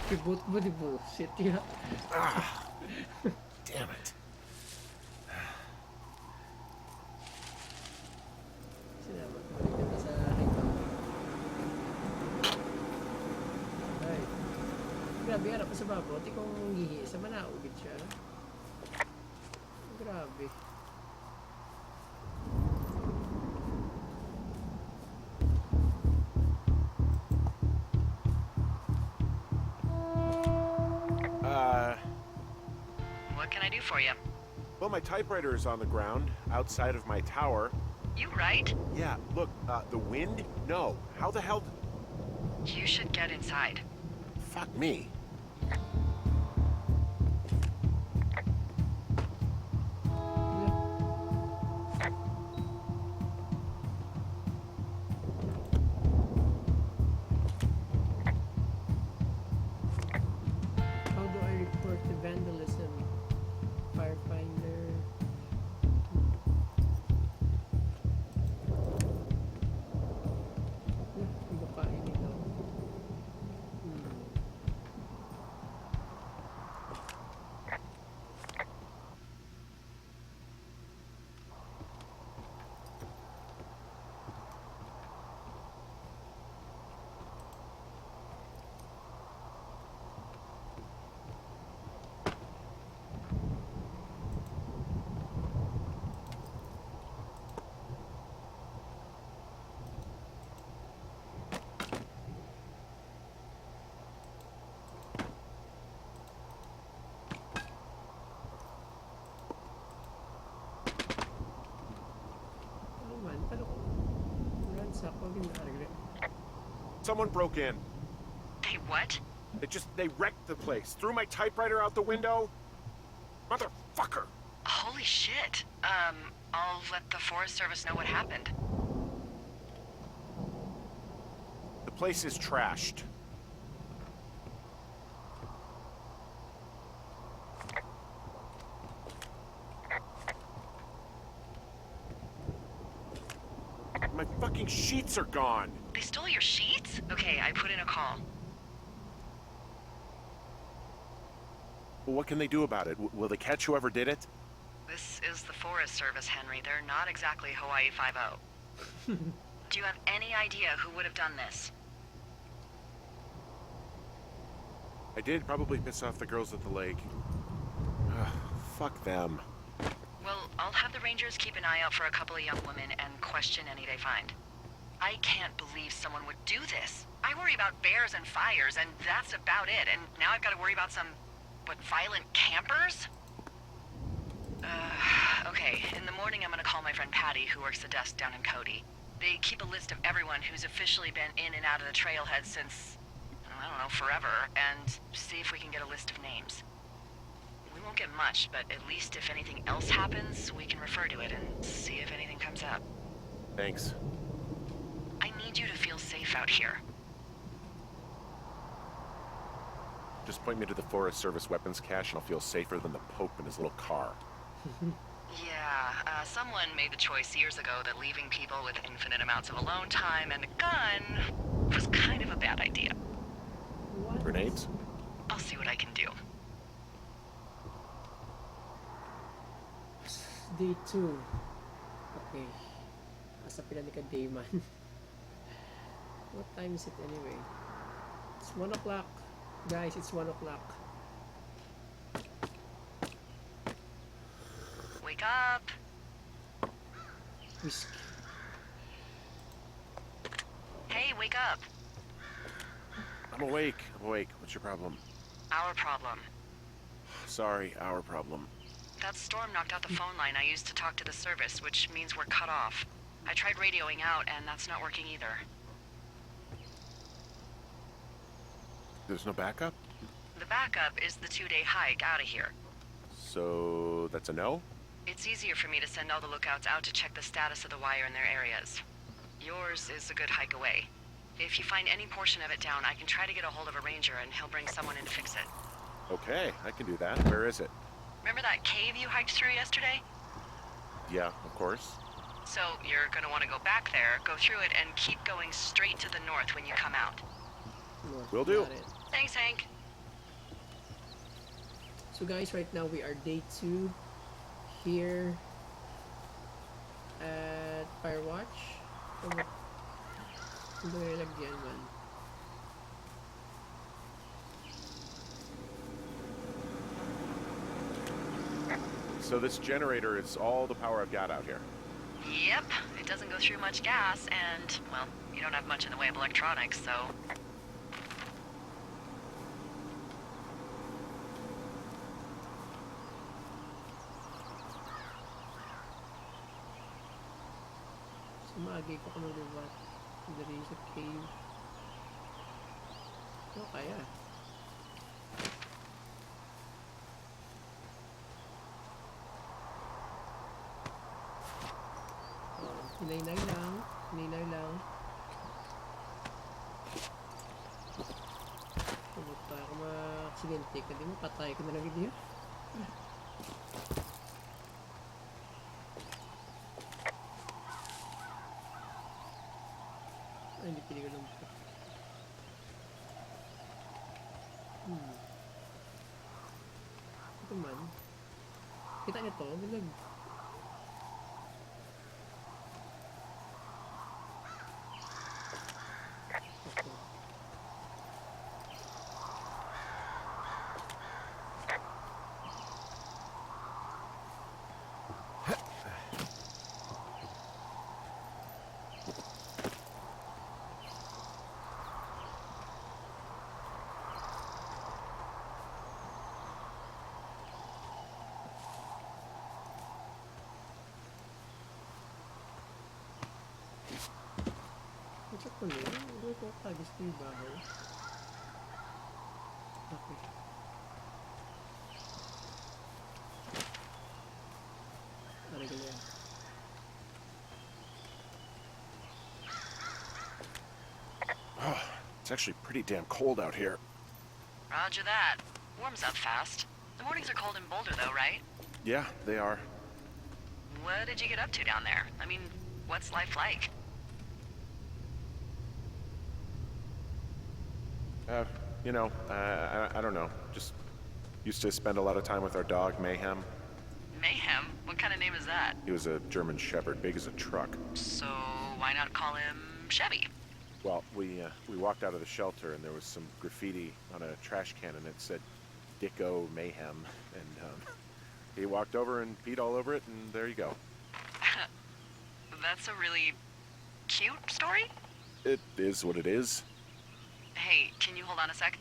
Reboot mo di bullshit ya. Damn it. Sinama ko balik na sa highway. Ay. Grabe, harap pa sa babo. Di kong hihi sa manaugid siya. Grabe. What can I do for you? Well, my typewriter is on the ground outside of my tower. You right? Yeah, look, the wind? No. How the hell? You should get inside. Fuck me. How do I report the vandalism? Firefinder. Ang babae nito. Ano man, talo ko. Ransak, huwag yung nakaragre. Someone broke in. They what? They wrecked the place. Threw my typewriter out the window. Motherfucker. Holy shit. I'll let the Forest Service know what happened. The place is trashed. My fucking sheets are gone. They stole your sheets? Okay, I put in a call. Well, what can they do about it? Will they catch whoever did it? This is the Forest Service, Henry. They're not exactly Hawaii Five-0. Do you have any idea who would have done this? I did probably piss off the girls at the lake. Fuck them. Well, I'll have the Rangers keep an eye out for a couple of young women and question any they find. I can't believe someone would do this. I worry about bears and fires, and that's about it. And now I've got to worry about some, violent campers? Okay. In the morning, I'm gonna call my friend Patty, who works the desk down in Cody. They keep a list of everyone who's officially been in and out of the trailhead since, I don't know, forever, and see if we can get a list of names. We won't get much, but at least if anything else happens, we can refer to it and see if anything comes up. Thanks. I need you to feel safe out here. Just point me to the Forest Service weapons cache and I'll feel safer than the Pope in his little car. Yeah, someone made the choice years ago that leaving people with infinite amounts of alone time and a gun was kind of a bad idea. What? Grenades? I'll see what I can do. Day 2. Okay. Asa pila ni ka-day man. What time is it anyway? It's 1 o'clock. Guys, it's 1 o'clock. Wake up! Whiskey. Hey, wake up! I'm awake. What's your problem? Our problem. Sorry, our problem. That storm knocked out the phone line I used to talk to the service, which means we're cut off. I tried radioing out, and that's not working either. There's no backup? The backup is the 2-day hike out of here. So that's a no? It's easier for me to send all the lookouts out to check the status of the wire in their areas. Yours is a good hike away. If you find any portion of it down, I can try to get a hold of a ranger and he'll bring someone in to fix it. Okay, I can do that. Where is it? Remember that cave you hiked through yesterday? Yeah, of course. So you're gonna want to go back there, go through it, and keep going straight to the north when you come out. North, Will do. got it. Thanks, Hank. So guys, right now we are day 2 here at Firewatch. Ano ba nilagyan man? So this generator is all the power I've got out here. Yep, it doesn't go through much gas, and, well, you don't have much in the way of electronics, so... Sumagi ko kung lubat. Dari sa cave. Ano kaya? Hinay-nay lang. Hinay-nay lang. Pumunta ako ma-aksidente ka. Di mo patay ka na lang hindi. Ay, hindi pili ko lang. Ito man. Kita niyo to? Bilag. Check ko nyo. Ano ito? Tagis ko yung bahay. Okay. Aray ko yan. It's actually pretty damn cold out here. Roger that. Warms up fast. The mornings are cold in Boulder, though, right? Yeah, they are. What did you get up to down there? I mean, what's life like? I don't know. Just used to spend a lot of time with our dog, Mayhem. Mayhem? What kind of name is that? He was a German Shepherd, big as a truck. So why not call him Chevy? Well, we walked out of the shelter and there was some graffiti on a trash can and it said Dicko Mayhem. And he walked over and peed all over it and there you go. That's a really cute story? It is what it is. Hey, can you hold on a sec?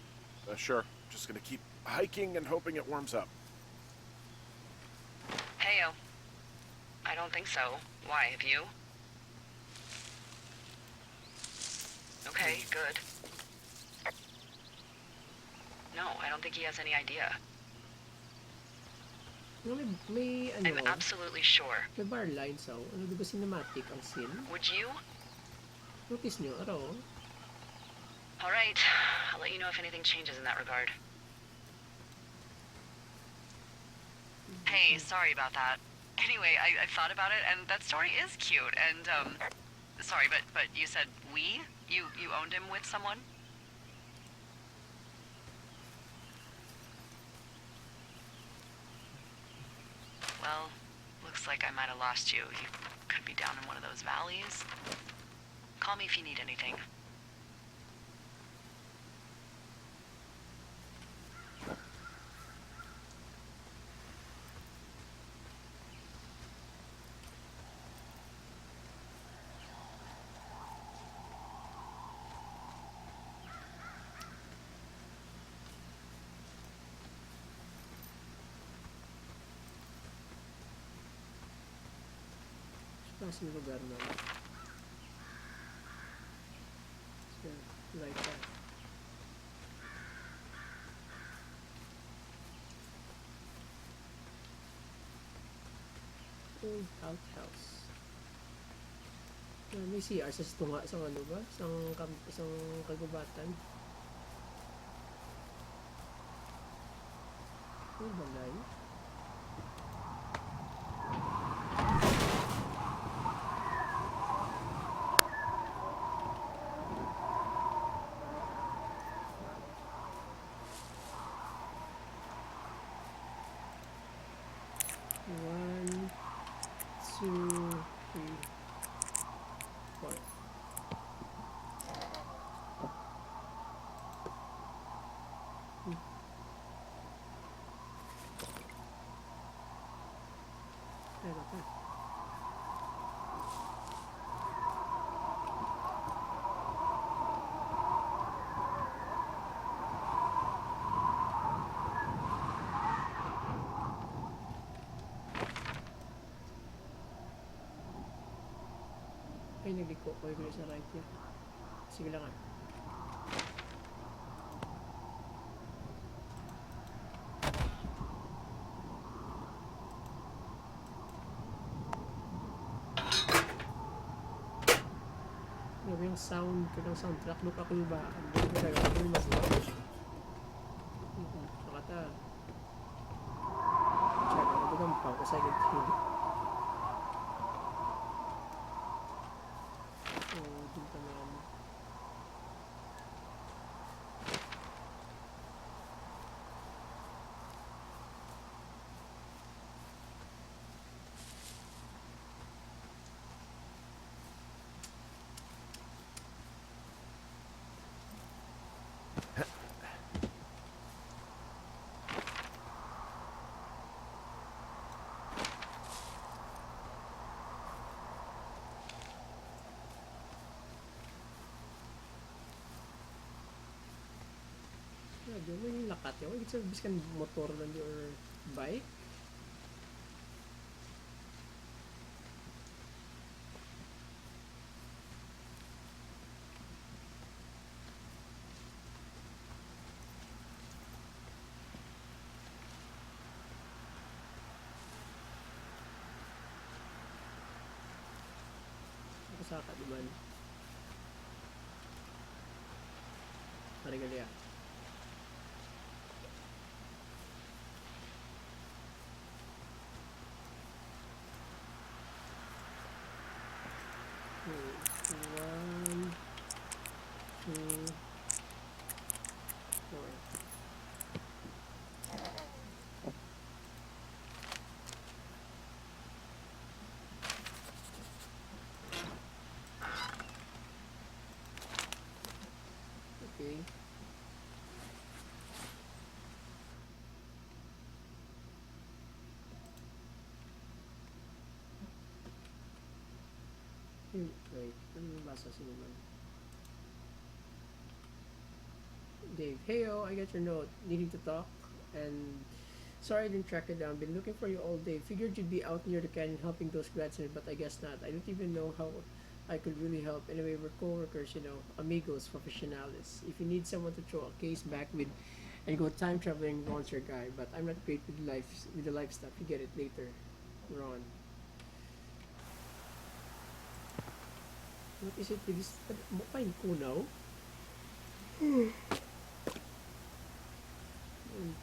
Sure. Just gonna keep hiking and hoping it warms up. Hey, I don't think so. Why, have you? Okay, good. No, I don't think he has any idea. No, may I'm absolutely sure. may bar lines ako. Ano, di ba cinematic ang scene? Would you? Notice nyo, araw. All right, I'll let you know if anything changes in that regard. Hey, sorry about that. Anyway, I thought about it, and that story is cute, and, sorry, but you said we? You owned him with someone? Well, looks like I might have lost you. You could be down in one of those valleys. Call me if you need anything. Klaseng lugar na. So, like that. Old outhouse. May CR sa tunga sa ano ba? Isang kagubatan. May balay. One, two, three, four. Ano pa? Ay, nagliko ko yung sa right niya. Sige lang ah. Ano yung sound ko ng soundtrack no kakulbaan. Ano ba tayo? Ano yung mas loud? Nakata. Check. Ano ba gampang ko sa githin? Dun pa naman. Medyo may lakat yun. It's a biskan motor lang or bike. Ako sa kadiban. Marigalia. One, two, four. Okay. Wait, ano yung basa sinuman? Dave, heyo, I got your note. Needing to talk and Sorry I didn't track you down. Been looking for you all day. Figured you'd be out near the canyon helping those gradsmen, but I guess not. I don't even know how I could really help. Anyway, we're co-workers, amigos, professionales. If you need someone to throw a case back with and go time traveling, Ron's your guy. But I'm not great with the life stuff. You get it later, Ron. What is it with this? Mukhang kunaw?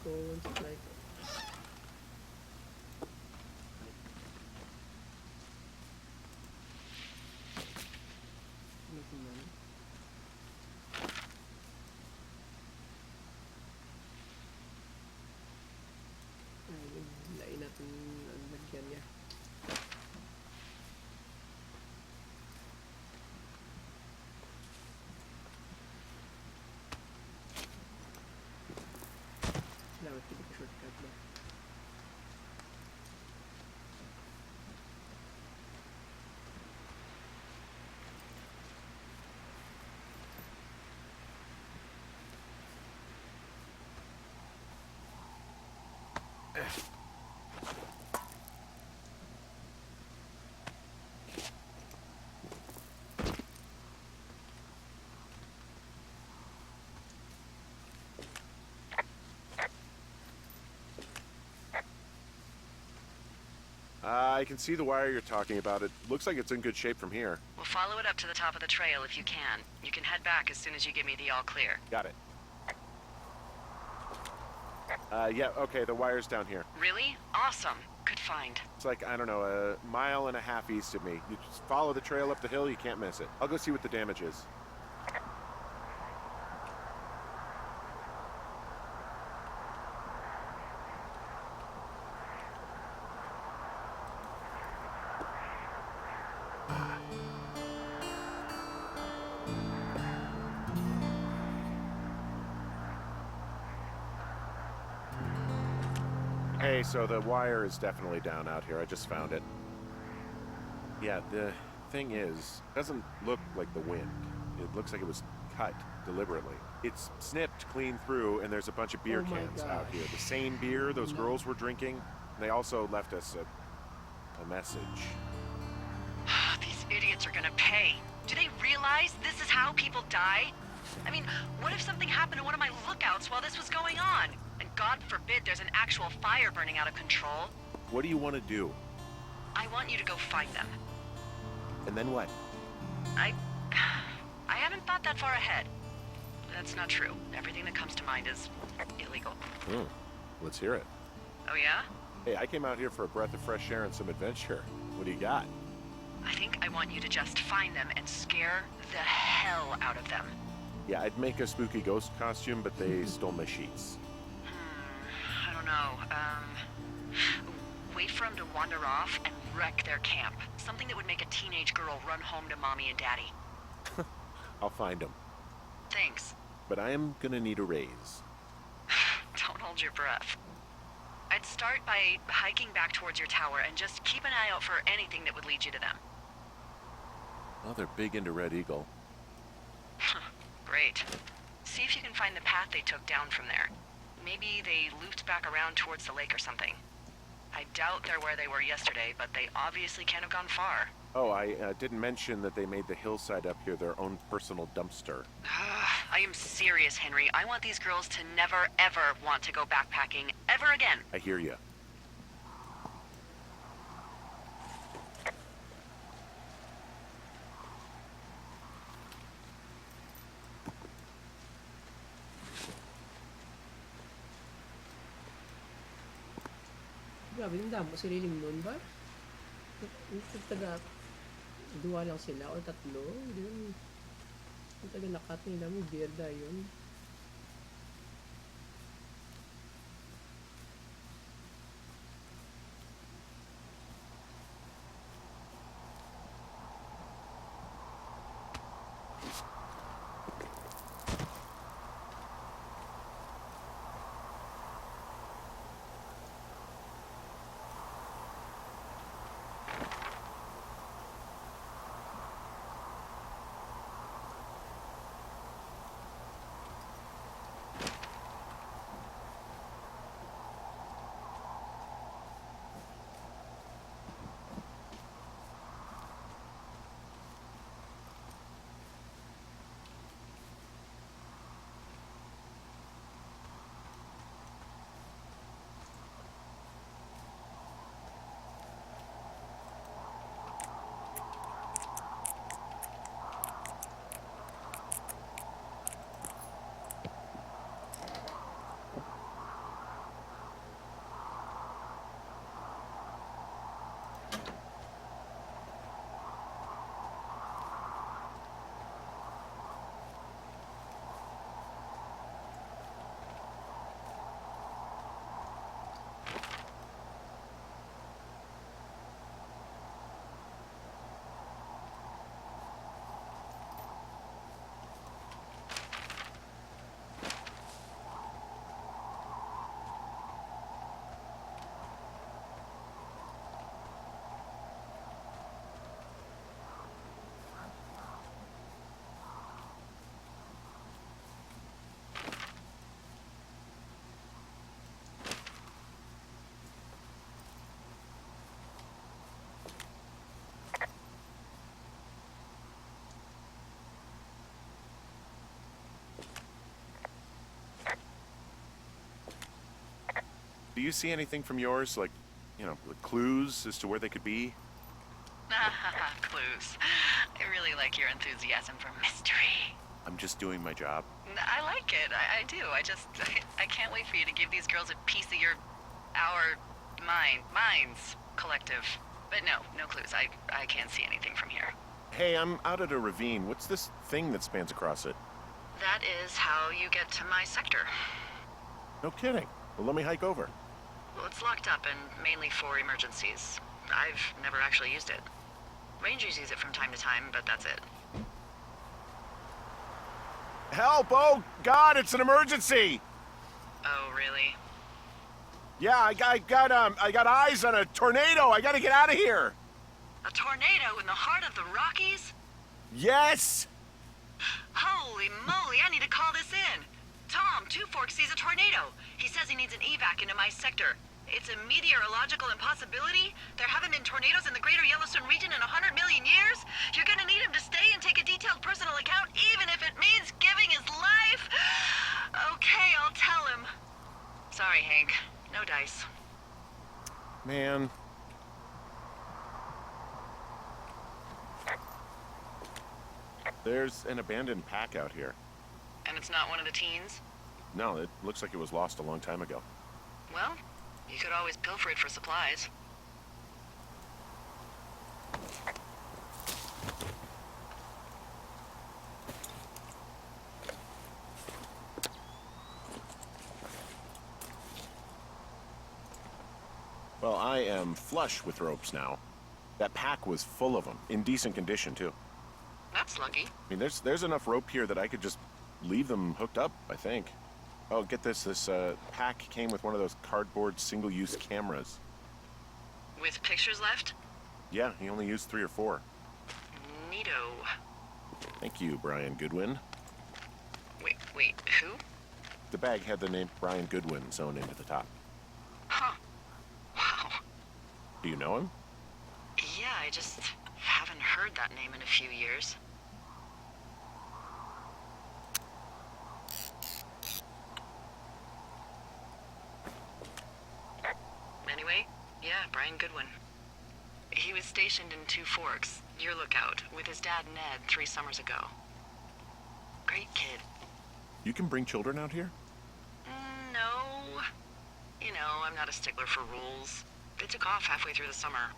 What's it like? Nothing man. Ay, lain natin ang lagyan niya. Salamat, hindi ko shortcut na. I can see the wire you're talking about. It looks like it's in good shape from here. We'll follow it up to the top of the trail if you can. You can head back as soon as you give me the all clear. Got it. Yeah, okay, the wire's down here. Really? Awesome. Good find. It's like, I don't know, a mile and a half east of me. You just follow the trail up the hill, you can't miss it. I'll go see what the damage is. Hey, so the wire is definitely down out here. I just found it. Yeah, the thing is, it doesn't look like the wind. It looks like it was cut deliberately. It's snipped clean through, and there's a bunch of beer Oh my cans out gosh. here. The same beer those girls were drinking. They also left us a message. These idiots are gonna pay. Do they realize this is how people die? I mean, what if something happened to one of my lookouts while this was going on? And God forbid there's an actual fire burning out of control. What do you want to do? I want you to go find them. And then what? I haven't thought that far ahead. That's not true. Everything that comes to mind is illegal. Let's hear it. Oh yeah? Hey, I came out here for a breath of fresh air and some adventure. What do you got? I think I want you to just find them and scare the hell out of them. Yeah, I'd make a spooky ghost costume, but they stole my sheets. I don't know. Wait for them to wander off and wreck their camp. Something that would make a teenage girl run home to mommy and daddy. I'll find them. Thanks. But I am gonna need a raise. Don't hold your breath. I'd start by hiking back towards your tower and just keep an eye out for anything that would lead you to them. Well, they're big into Red Eagle. Great. See if you can find the path they took down from there. Maybe they looped back around towards the lake or something. I doubt they're where they were yesterday, but they obviously can't have gone far. Oh, I didn't mention that they made the hillside up here their own personal dumpster. I am serious, Henry. I want these girls to never, ever want to go backpacking ever again. I hear you. Grabe, yung damo sila yung nun ba? Taga, duwa lang sila or tatlo? Hindi yun. Yung taga nakat nila, may bearda yun. Do you see anything from yours, like, clues as to where they could be? Clues. I really like your enthusiasm for mystery. I'm just doing my job. I like it. I do. I can't wait for you to give these girls a piece of our minds, collective. But no clues. I can't see anything from here. Hey, I'm out at a ravine. What's this thing that spans across it? That is how you get to my sector. No kidding. Well, let me hike over. Well, it's locked up and mainly for emergencies. I've never actually used it. Rangers use it from time to time, but that's it. Help! Oh, God, it's an emergency! Oh, really? Yeah, I got eyes on a tornado. I gotta get out of here. A tornado in the heart of the Rockies? Yes! Holy moly, I need to call this in. Tom, Two Forks sees a tornado. He says he needs an evac into my sector. It's a meteorological impossibility. There haven't been tornadoes in the greater Yellowstone region in 100 million years. You're gonna need him to stay and take a detailed personal account, even if it means giving his life. Okay, I'll tell him. Sorry, Hank. No dice. Man. There's an abandoned pack out here. And it's not one of the teens? No, it looks like it was lost a long time ago. Well, you could always pilfer it for supplies. Well, I am flush with ropes now. That pack was full of them, in decent condition, too. That's lucky. I mean, there's enough rope here that I could just leave them hooked up, I think. Oh, get this. This pack came with one of those cardboard single-use cameras. With pictures left? Yeah, he only used 3 or 4. Neato. Thank you, Brian Goodwin. Wait, who? The bag had the name Brian Goodwin sewn into the top. Huh. Wow. Do you know him? Yeah, I just haven't heard that name in a few years. Anyway, yeah, Brian Goodwin. He was stationed in Two Forks, your lookout, with his dad Ned 3 summers ago. Great kid. You can bring children out here? No. You know, I'm not a stickler for rules. They took off halfway through the summer.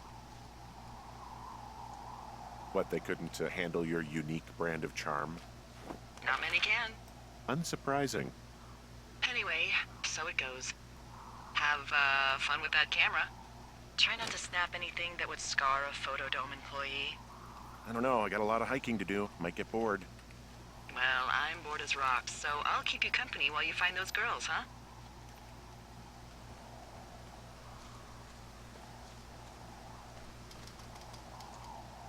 What, they couldn't handle your unique brand of charm? Not many can. Unsurprising. Anyway, so it goes. Have fun with that camera. Try not to snap anything that would scar a Photodome employee. I don't know, I got a lot of hiking to do. Might get bored. Well, I'm bored as rocks, so I'll keep you company while you find those girls, huh?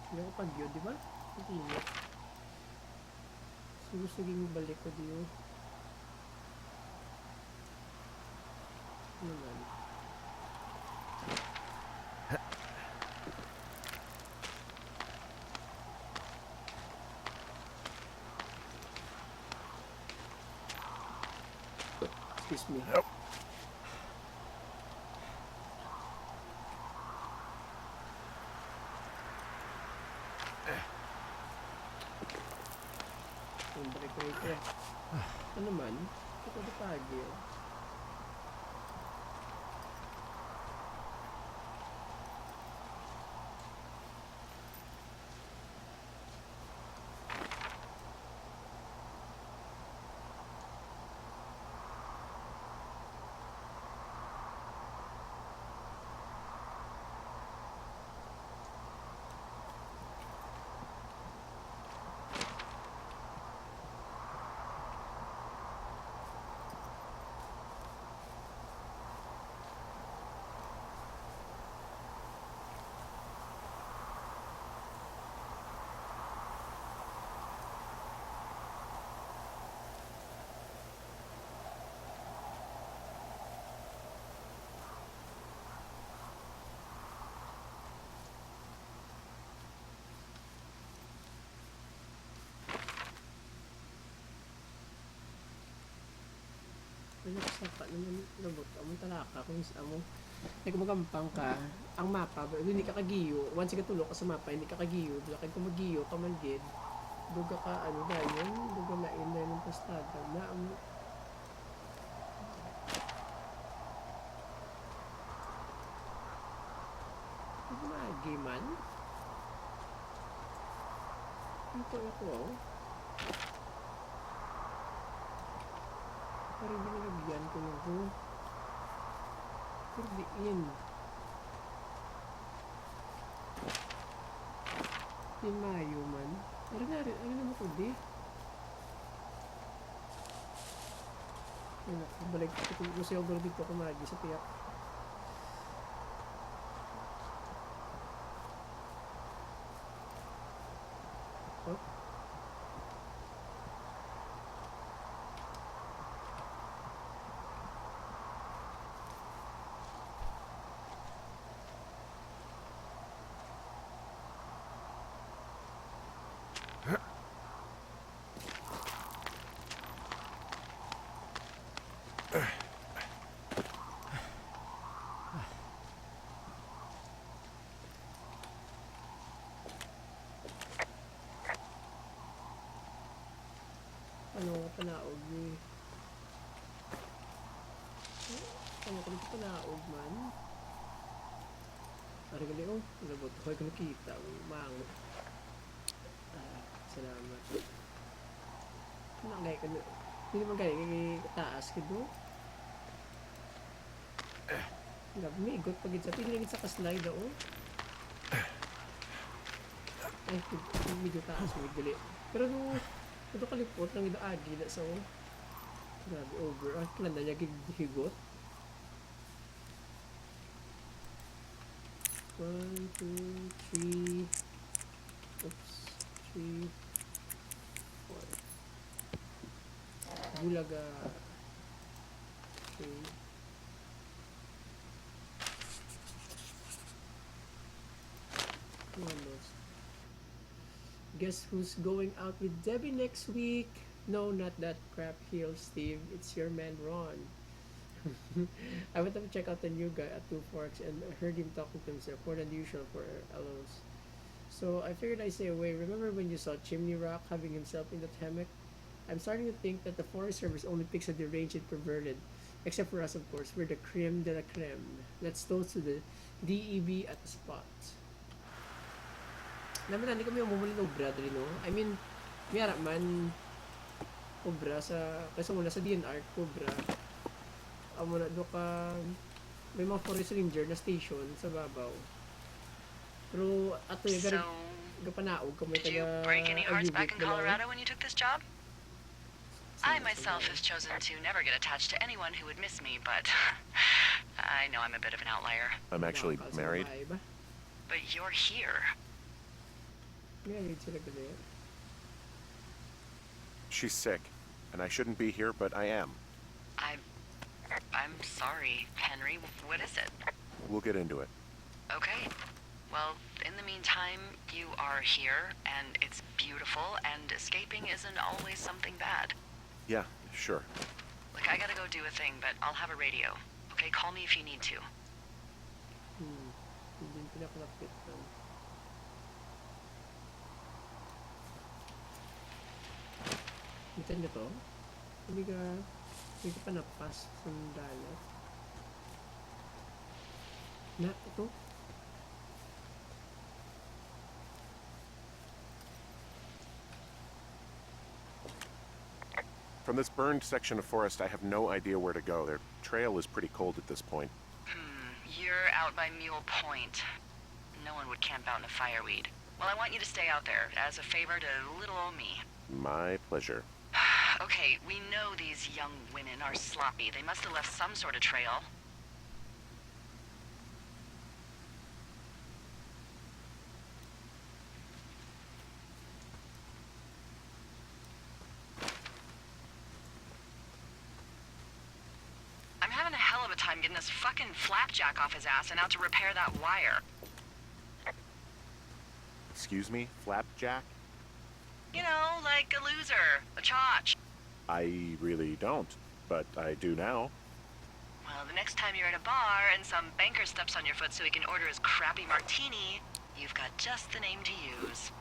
Hindi ako pag-view, di ba? Ang init. Sige balik ko diyo. Ano naman? Excuse me. Nope. Ang break rate eh. Ano man? Ito na pagi eh. Ano sa pa naman robot among talaka kung sa amo nagmagampang ka ang mapa hindi ka kagiyo once ka tulok ka sa mapa hindi ka kagiyo bilakad ka magiyo ka man gid duga ka ano dayon duga lain na ng pastada na ang magi man ito ako parang binilagyan ko nito turbiin di mayo man ano naman ko di ano balik ko siya over dito kumagi sa tiyak oh ano panaog ni ano ko dito panaog man parang gali oh nabot ko ay nakita mang salamat nakagay ka hindi naman gaya kay taas ka do grabe may igot pagit sa pinilagit sa kaslide oh ay medyo taas may gali pero no ito kalipot ng idaagi na sa grabe over kailan na niya higot 1, 2, 3 oops 3 4 bulaga 3 almost guess who's going out with Debbie next week? No, not that crap heel, Steve. It's your man, Ron. I went up to check out the new guy at Two Forks and heard him talking to himself more than usual for LOs. So I figured I'd stay away. Remember when you saw Chimney Rock having himself in that hammock? I'm starting to think that the Forest Service only picks a deranged and perverted. Except for us, of course. We're the creme de la creme. Let's toast to the DEB at the spot. Naman hindi kami umumuli ng obra dali no. I mean, mayara man obra sa kasi muna sa DNR obra. Amo na do ka may mga forest ranger na station sa babaw. Pero ato yung gapanaog ka may taga. Did you break any hearts back in Colorado when you took this job? I myself have chosen to never get attached to anyone who would miss me, but I know I'm a bit of an outlier. I'm actually married. But you're here. She's sick, and I shouldn't be here, but I am. I'm sorry, Henry. What is it? We'll get into it. Okay. Well, in the meantime, you are here, and it's beautiful, and escaping isn't always something bad. Yeah, sure. Look, I gotta go do a thing, but I'll have a radio. Okay, call me if you need to. Kita nyo to? Hindi ka pa napas sa dalat. Na, ito? From this burned section of forest, I have no idea where to go. Their trail is pretty cold at this point. You're out by Mule Point. No one would camp out in a fireweed. Well, I want you to stay out there as a favor to little old me. My pleasure. Okay, we know these young women are sloppy. They must have left some sort of trail. I'm having a hell of a time getting this fucking flapjack off his ass and out to repair that wire. Excuse me? Flapjack? You know, like a loser, a chotch. I really don't. but I do now. Well, the next time you're at a bar and some banker steps on your foot so he can order his crappy martini, you've got just the name to use.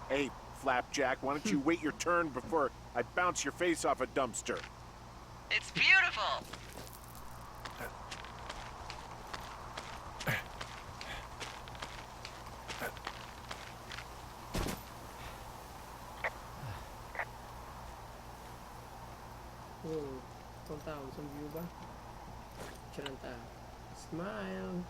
Hey, Flapjack, why don't you wait your turn before I bounce your face off a dumpster? It's beautiful! Kung tao, isang view ba? Picture ng tao. Smile!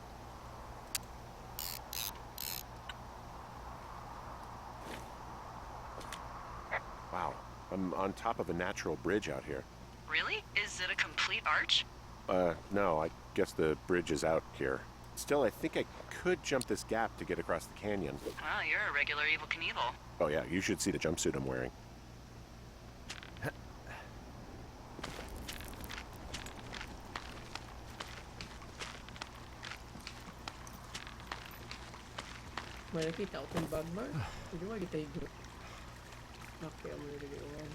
Wow, I'm on top of a natural bridge out here. Really? Is it a complete arch? No, I guess the bridge is out here. Still, I think I could jump this gap to get across the canyon. Well, you're a regular Evel Knievel. Oh yeah, you should see the jumpsuit I'm wearing. May nakita ko itong bag bar. Hindi mo kita higot. Okay, ang mga nilagyan.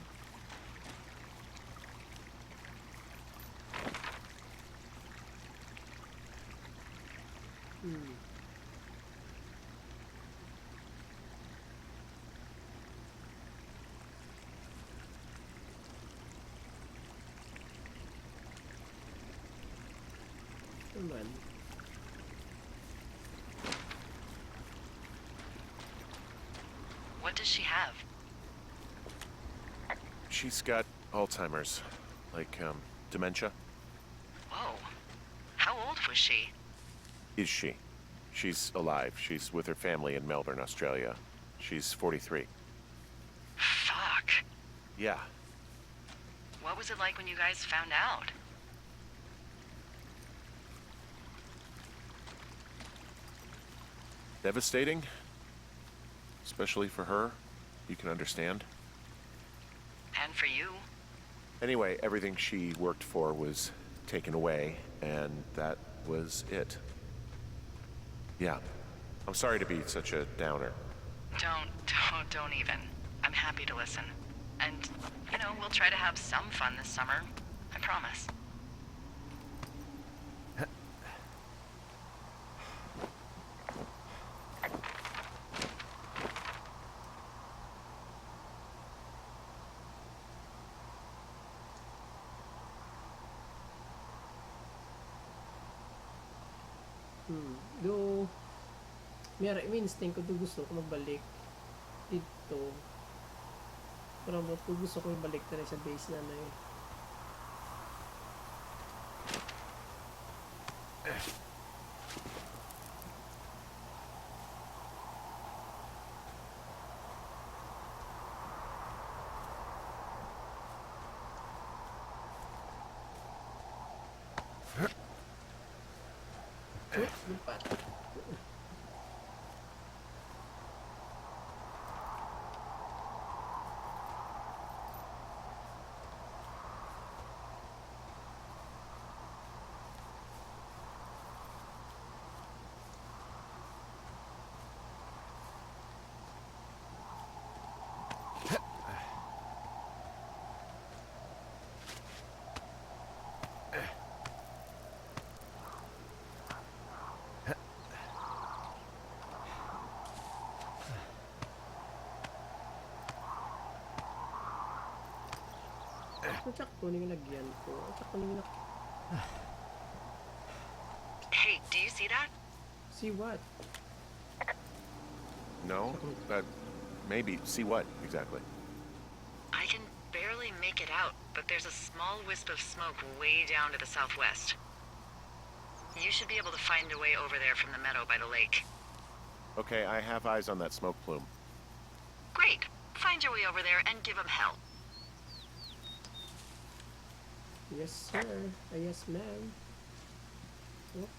Naman. What does she have? She's got Alzheimer's, like, dementia. Whoa. How old was she? Is she? She's alive. She's with her family in Melbourne, Australia. She's 43. Fuck. Yeah. What was it like when you guys found out? Devastating. Especially for her. You can understand. And for you? Anyway, everything she worked for was taken away, and that was it. Yeah. I'm sorry to be such a downer. Don't even. I'm happy to listen. And, you know, we'll try to have some fun this summer. I promise. Do may instinct ko do gusto ko magbalik dito. Pero gusto ko ibalik talaga sa base na yun. Lupat. Sakto na yung lagyan ko. Sakto na yung Hey, do you see that? See what? No? Maybe. See what, exactly? I can barely make it out, but there's a small wisp of smoke way down to the southwest. You should be able to find a way over there from the meadow by the lake. Okay, I have eyes on that smoke plume. Great. Find your way over there and give him hell. Yes, sir. Yes, ma'am. Oh.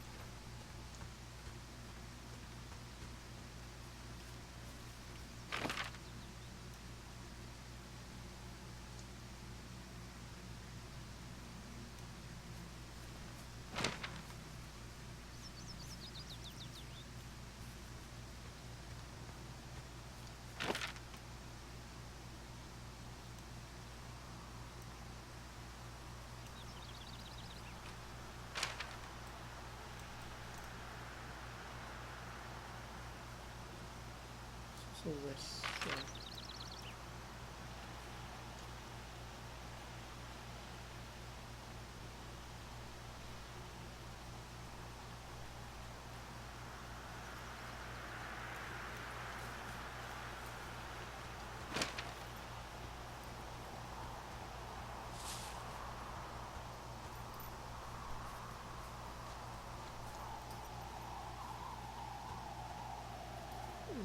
So west. Yeah.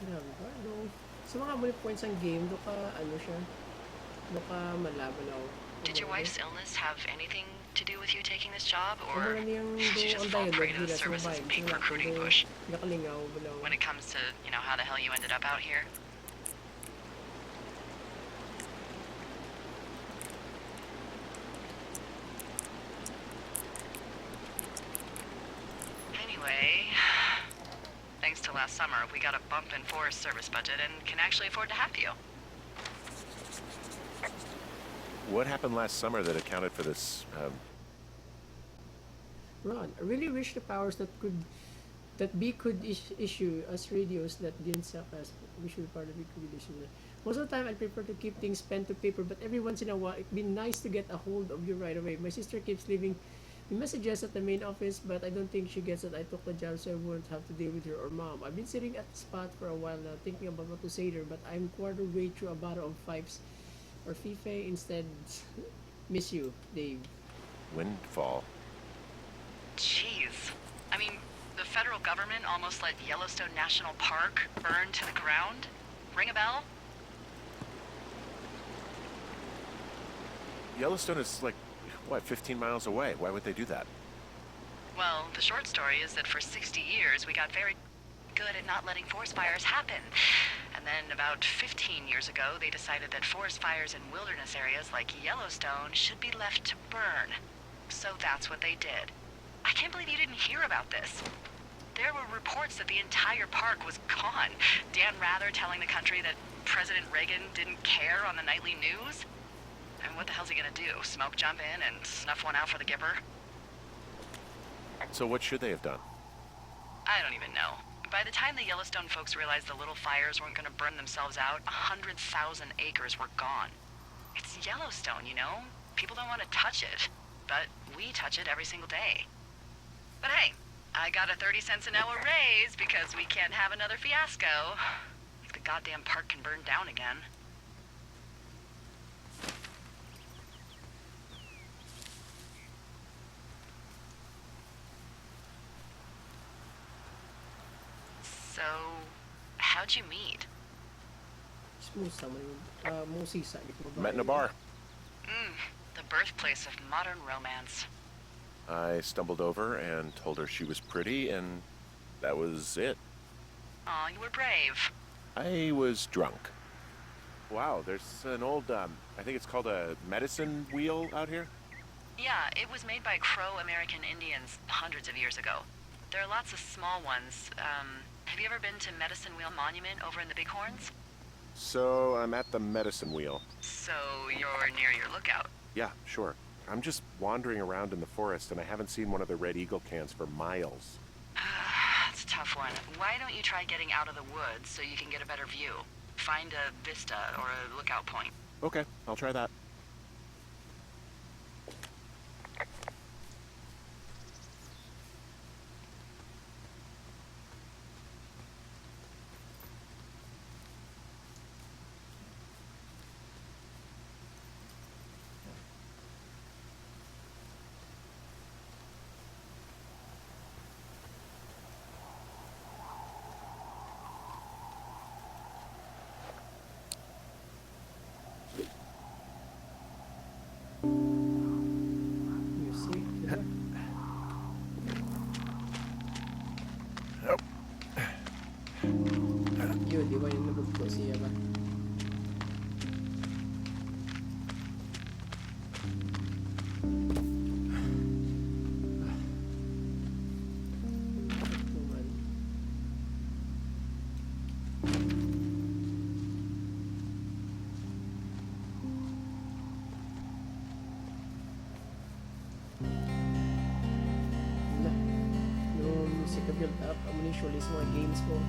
Grabe ba? No. Sa mga bullet points ang game, do ka, ano siya, do ka malaban ako. Did your wife's illness have anything to do with you taking this job, Kung or wala niyang did do she ang just fall prey dialogue to the nila sa service's babae, big sa recruiting do push nakalingaw, balaw. when it comes to, how the hell you ended up out here? Anyway, thanks to last summer, we got a bump in Forest Service budget and can actually afford to have you. What happened last summer that accounted for this? Ron, I really wish the powers that could issue us radios that didn't suck us. We should be part of the issue. Most of the time, I prefer to keep things pen to paper, but every once in a while, it'd be nice to get a hold of you right away. My sister keeps leaving me messages at the main office, but I don't think she gets that I took the job, so I won't have to deal with her or mom. I've been sitting at the spot for a while now, thinking about what to say to her, but I'm quarter way through a bottle of Fifes or Fife instead. Miss you, Dave. Windfall. Jeez. I mean, the federal government almost let Yellowstone National Park burn to the ground? Ring a bell? Yellowstone is like, what, 15 miles away? Why would they do that? Well, the short story is that for 60 years we got very good at not letting forest fires happen. And then about 15 years ago, they decided that forest fires in wilderness areas like Yellowstone should be left to burn. So that's what they did. I can't believe you didn't hear about this. There were reports that the entire park was gone. Dan Rather telling the country that President Reagan didn't care on the nightly news. And what the hell's he gonna do? Smoke jump in and snuff one out for the Gipper? So what should they have done? I don't even know. By the time the Yellowstone folks realized the little fires weren't gonna burn themselves out, 100,000 acres were gone. It's Yellowstone, you know? People don't want to touch it. But we touch it every single day. But hey, I got a 30 cents an hour raise because we can't have another fiasco. Like the goddamn park can burn down again. So, how'd you meet? Smooth naman yung musisa. Met in a bar. The birthplace of modern romance. I stumbled over and told her she was pretty, and that was it. Aw, you were brave. I was drunk. Wow, there's an old, I think it's called a medicine wheel out here. Yeah, it was made by Crow American Indians hundreds of years ago. There are lots of small ones. Have you ever been to Medicine Wheel Monument over in the Bighorns? So I'm at the medicine wheel. So you're near your lookout. Yeah, sure. I'm just wandering around in the forest, and I haven't seen one of the Red Eagle cans for miles. It's a tough one. Why don't you try getting out of the woods so you can get a better view? Find a vista or a lookout point. Okay, I'll try that. Music. Yun, di ba yung nabugto siya ba? Naman. Na, yung music na build up, ammunition is mga games ko.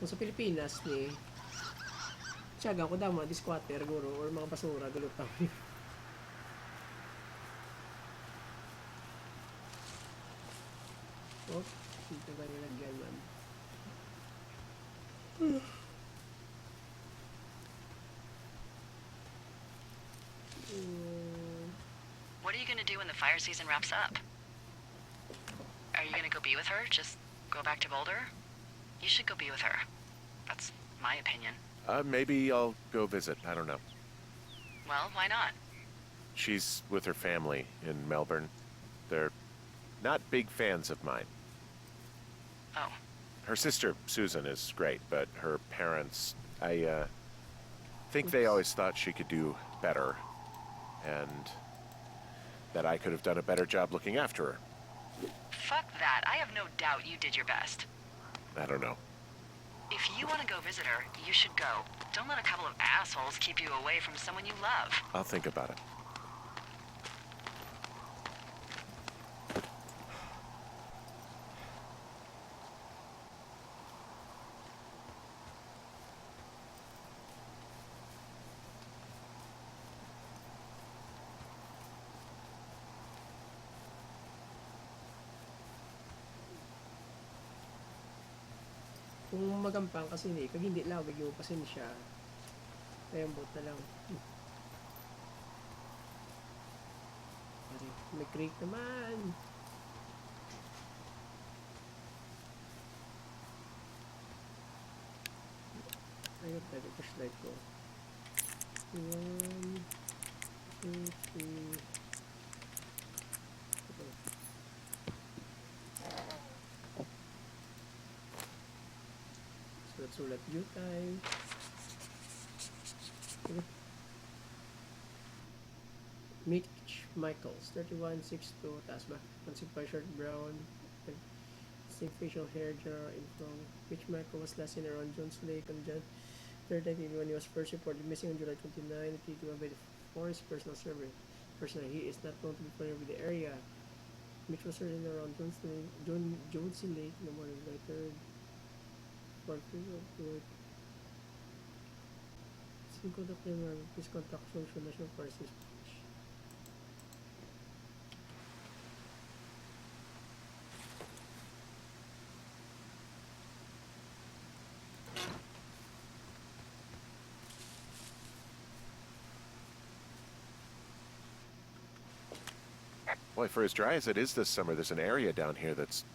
Kung sa Pilipinas ni tiyaga ko daw mga squatter guro or mga basura galutaw. Oh, dito ba nilagyan man? What are you gonna do when the fire season wraps up? Are you gonna go be with her? Just go back to Boulder? You should go be with her. That's my opinion. Maybe I'll go visit. I don't know. Well, why not? She's with her family in Melbourne. They're not big fans of mine. Oh. Her sister, Susan, is great, but her parents, I think they always thought she could do better, and that I could have done a better job looking after her. Fuck that. I have no doubt you did your best. I don't know. If you want to go visit her, you should go. Don't let a couple of assholes keep you away from someone you love. I'll think about it. Kung magampang kasi kag hindi lawig yung pasensya. Ayun, bot na lang. Pare, may creek naman. Ayun, tayo flashlight ko. 1, 2, 3. Sulat Jutay. Mitch Michaels, 3162, taas ba? Pansig pa short brown, distinct facial hair, general info. Mitch Michael was last seen around Jones Lake on Jan 3rd, 1981. He was first reported missing on July 29, 1981 by the forest personal survey. Personally, he is not known to be familiar with the area. Mitch was seen around Jones Lake in the morning, July 3rd. Sin contact number, please contact Social National Forest Dispatch. Boy, for as dry as it is this summer, there's an area down here that's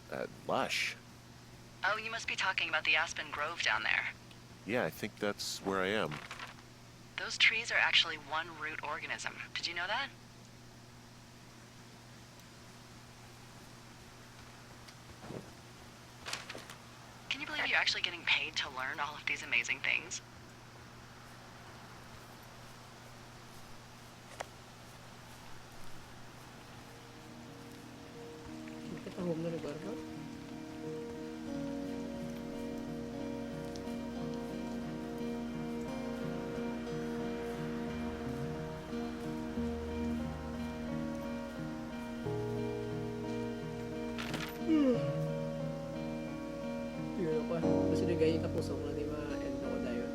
lush. Oh, you must be talking about the Aspen Grove down there. Yeah, I think that's where I am. Those trees are actually one root organism. Did you know that? Can you believe you're actually getting paid to learn all of these amazing things? Nakatahom na lugar ba? Yun ako. Kasi nagay yung kapuso ko na di ma-end ako dayon.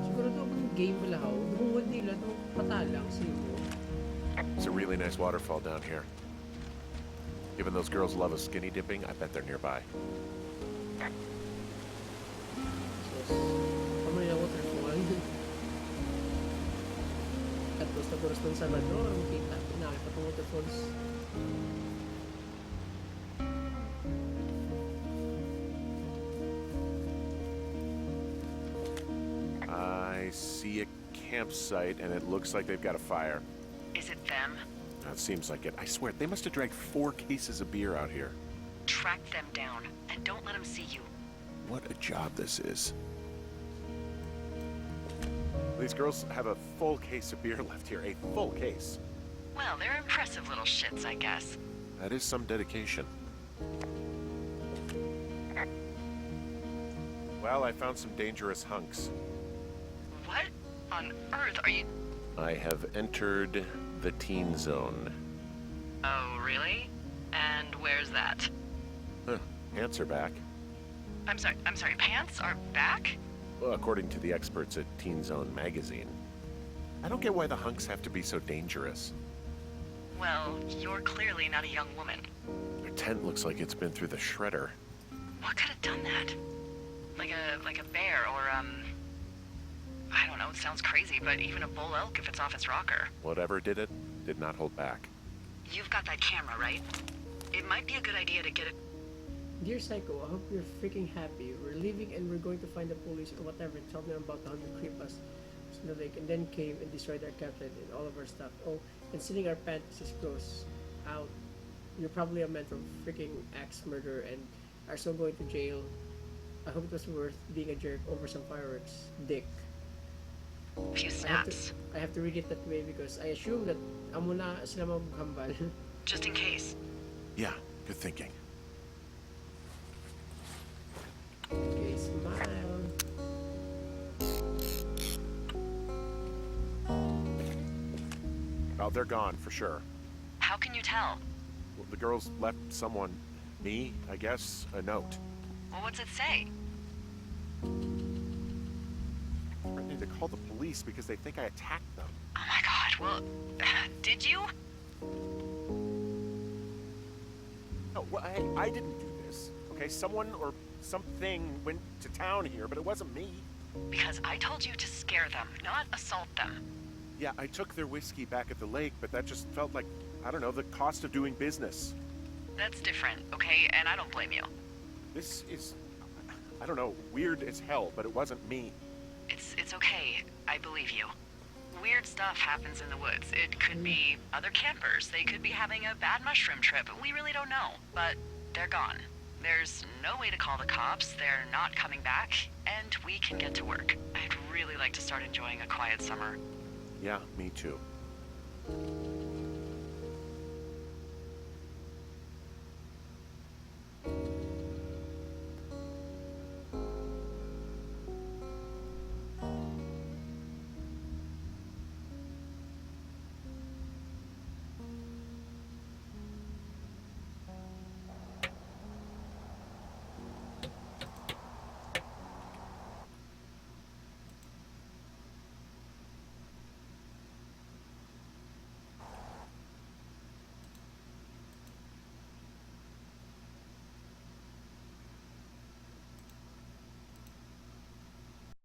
Siguro ito kung game malahaw, nahungod nila ito patalang sino. It's a really nice waterfall down here. Given those girls love a skinny dipping, I bet they're nearby. So, kamay na waterfall. Tapos na puros ng Salvador, makita. Nakita itong waterfalls. I see a campsite, and it looks like they've got a fire. Is it them? That seems like it. I swear, they must have dragged 4 cases of beer out here. Track them down, and don't let them see you. What a job this is. These girls have a full case of beer left here. A full case. Well, they're impressive little shits, I guess. That is some dedication. Well, I found some dangerous hunks. What on earth are you... I have entered the teen zone. Oh, really? And where's that? Huh. Pants are back. I'm sorry, pants are back? Well, according to the experts at Teen Zone magazine. I don't get why the hunks have to be so dangerous. Well, you're clearly not a young woman. Their tent looks like it's been through the shredder. What could have done that? Like a bear or, I don't know, it sounds crazy, but even a bull elk if it's off its rocker. Whatever did it, did not hold back. You've got that camera, right? It might be a good idea to get it... Dear Psycho, I hope you're freaking happy. We're leaving and we're going to find the police or whatever and tell them about how they creep us in the lake and then came and destroyed our campsite and all of our stuff. Oh, and stealing our pants is gross. Out. You're probably a mental freaking axe murderer and are so going to jail. I hope it was worth being a jerk over some fireworks. Dick. Few snaps. I have to read it that way because I assume that amo na sila maghambal. Just in case. Yeah, good thinking. Okay, smile. Oh, they're gone for sure. How can you tell? Well, the girls left someone, me, I guess, a note. Well, what's it say? Threatening to call the police because they think I attacked them. Oh my god, well, did you? No, well, I didn't do this. Okay, someone or something went to town here, but it wasn't me. Because I told you to scare them, not assault them. Yeah, I took their whiskey back at the lake, but that just felt like, I don't know, the cost of doing business. That's different, okay? And I don't blame you. This is, I don't know, weird as hell, but it wasn't me. It's okay. I believe you. Weird stuff happens in the woods. It could be other campers. They could be having a bad mushroom trip. We really don't know. But they're gone. There's no way to call the cops. They're not coming back. And we can get to work. I'd really like to start enjoying a quiet summer. Yeah, me too.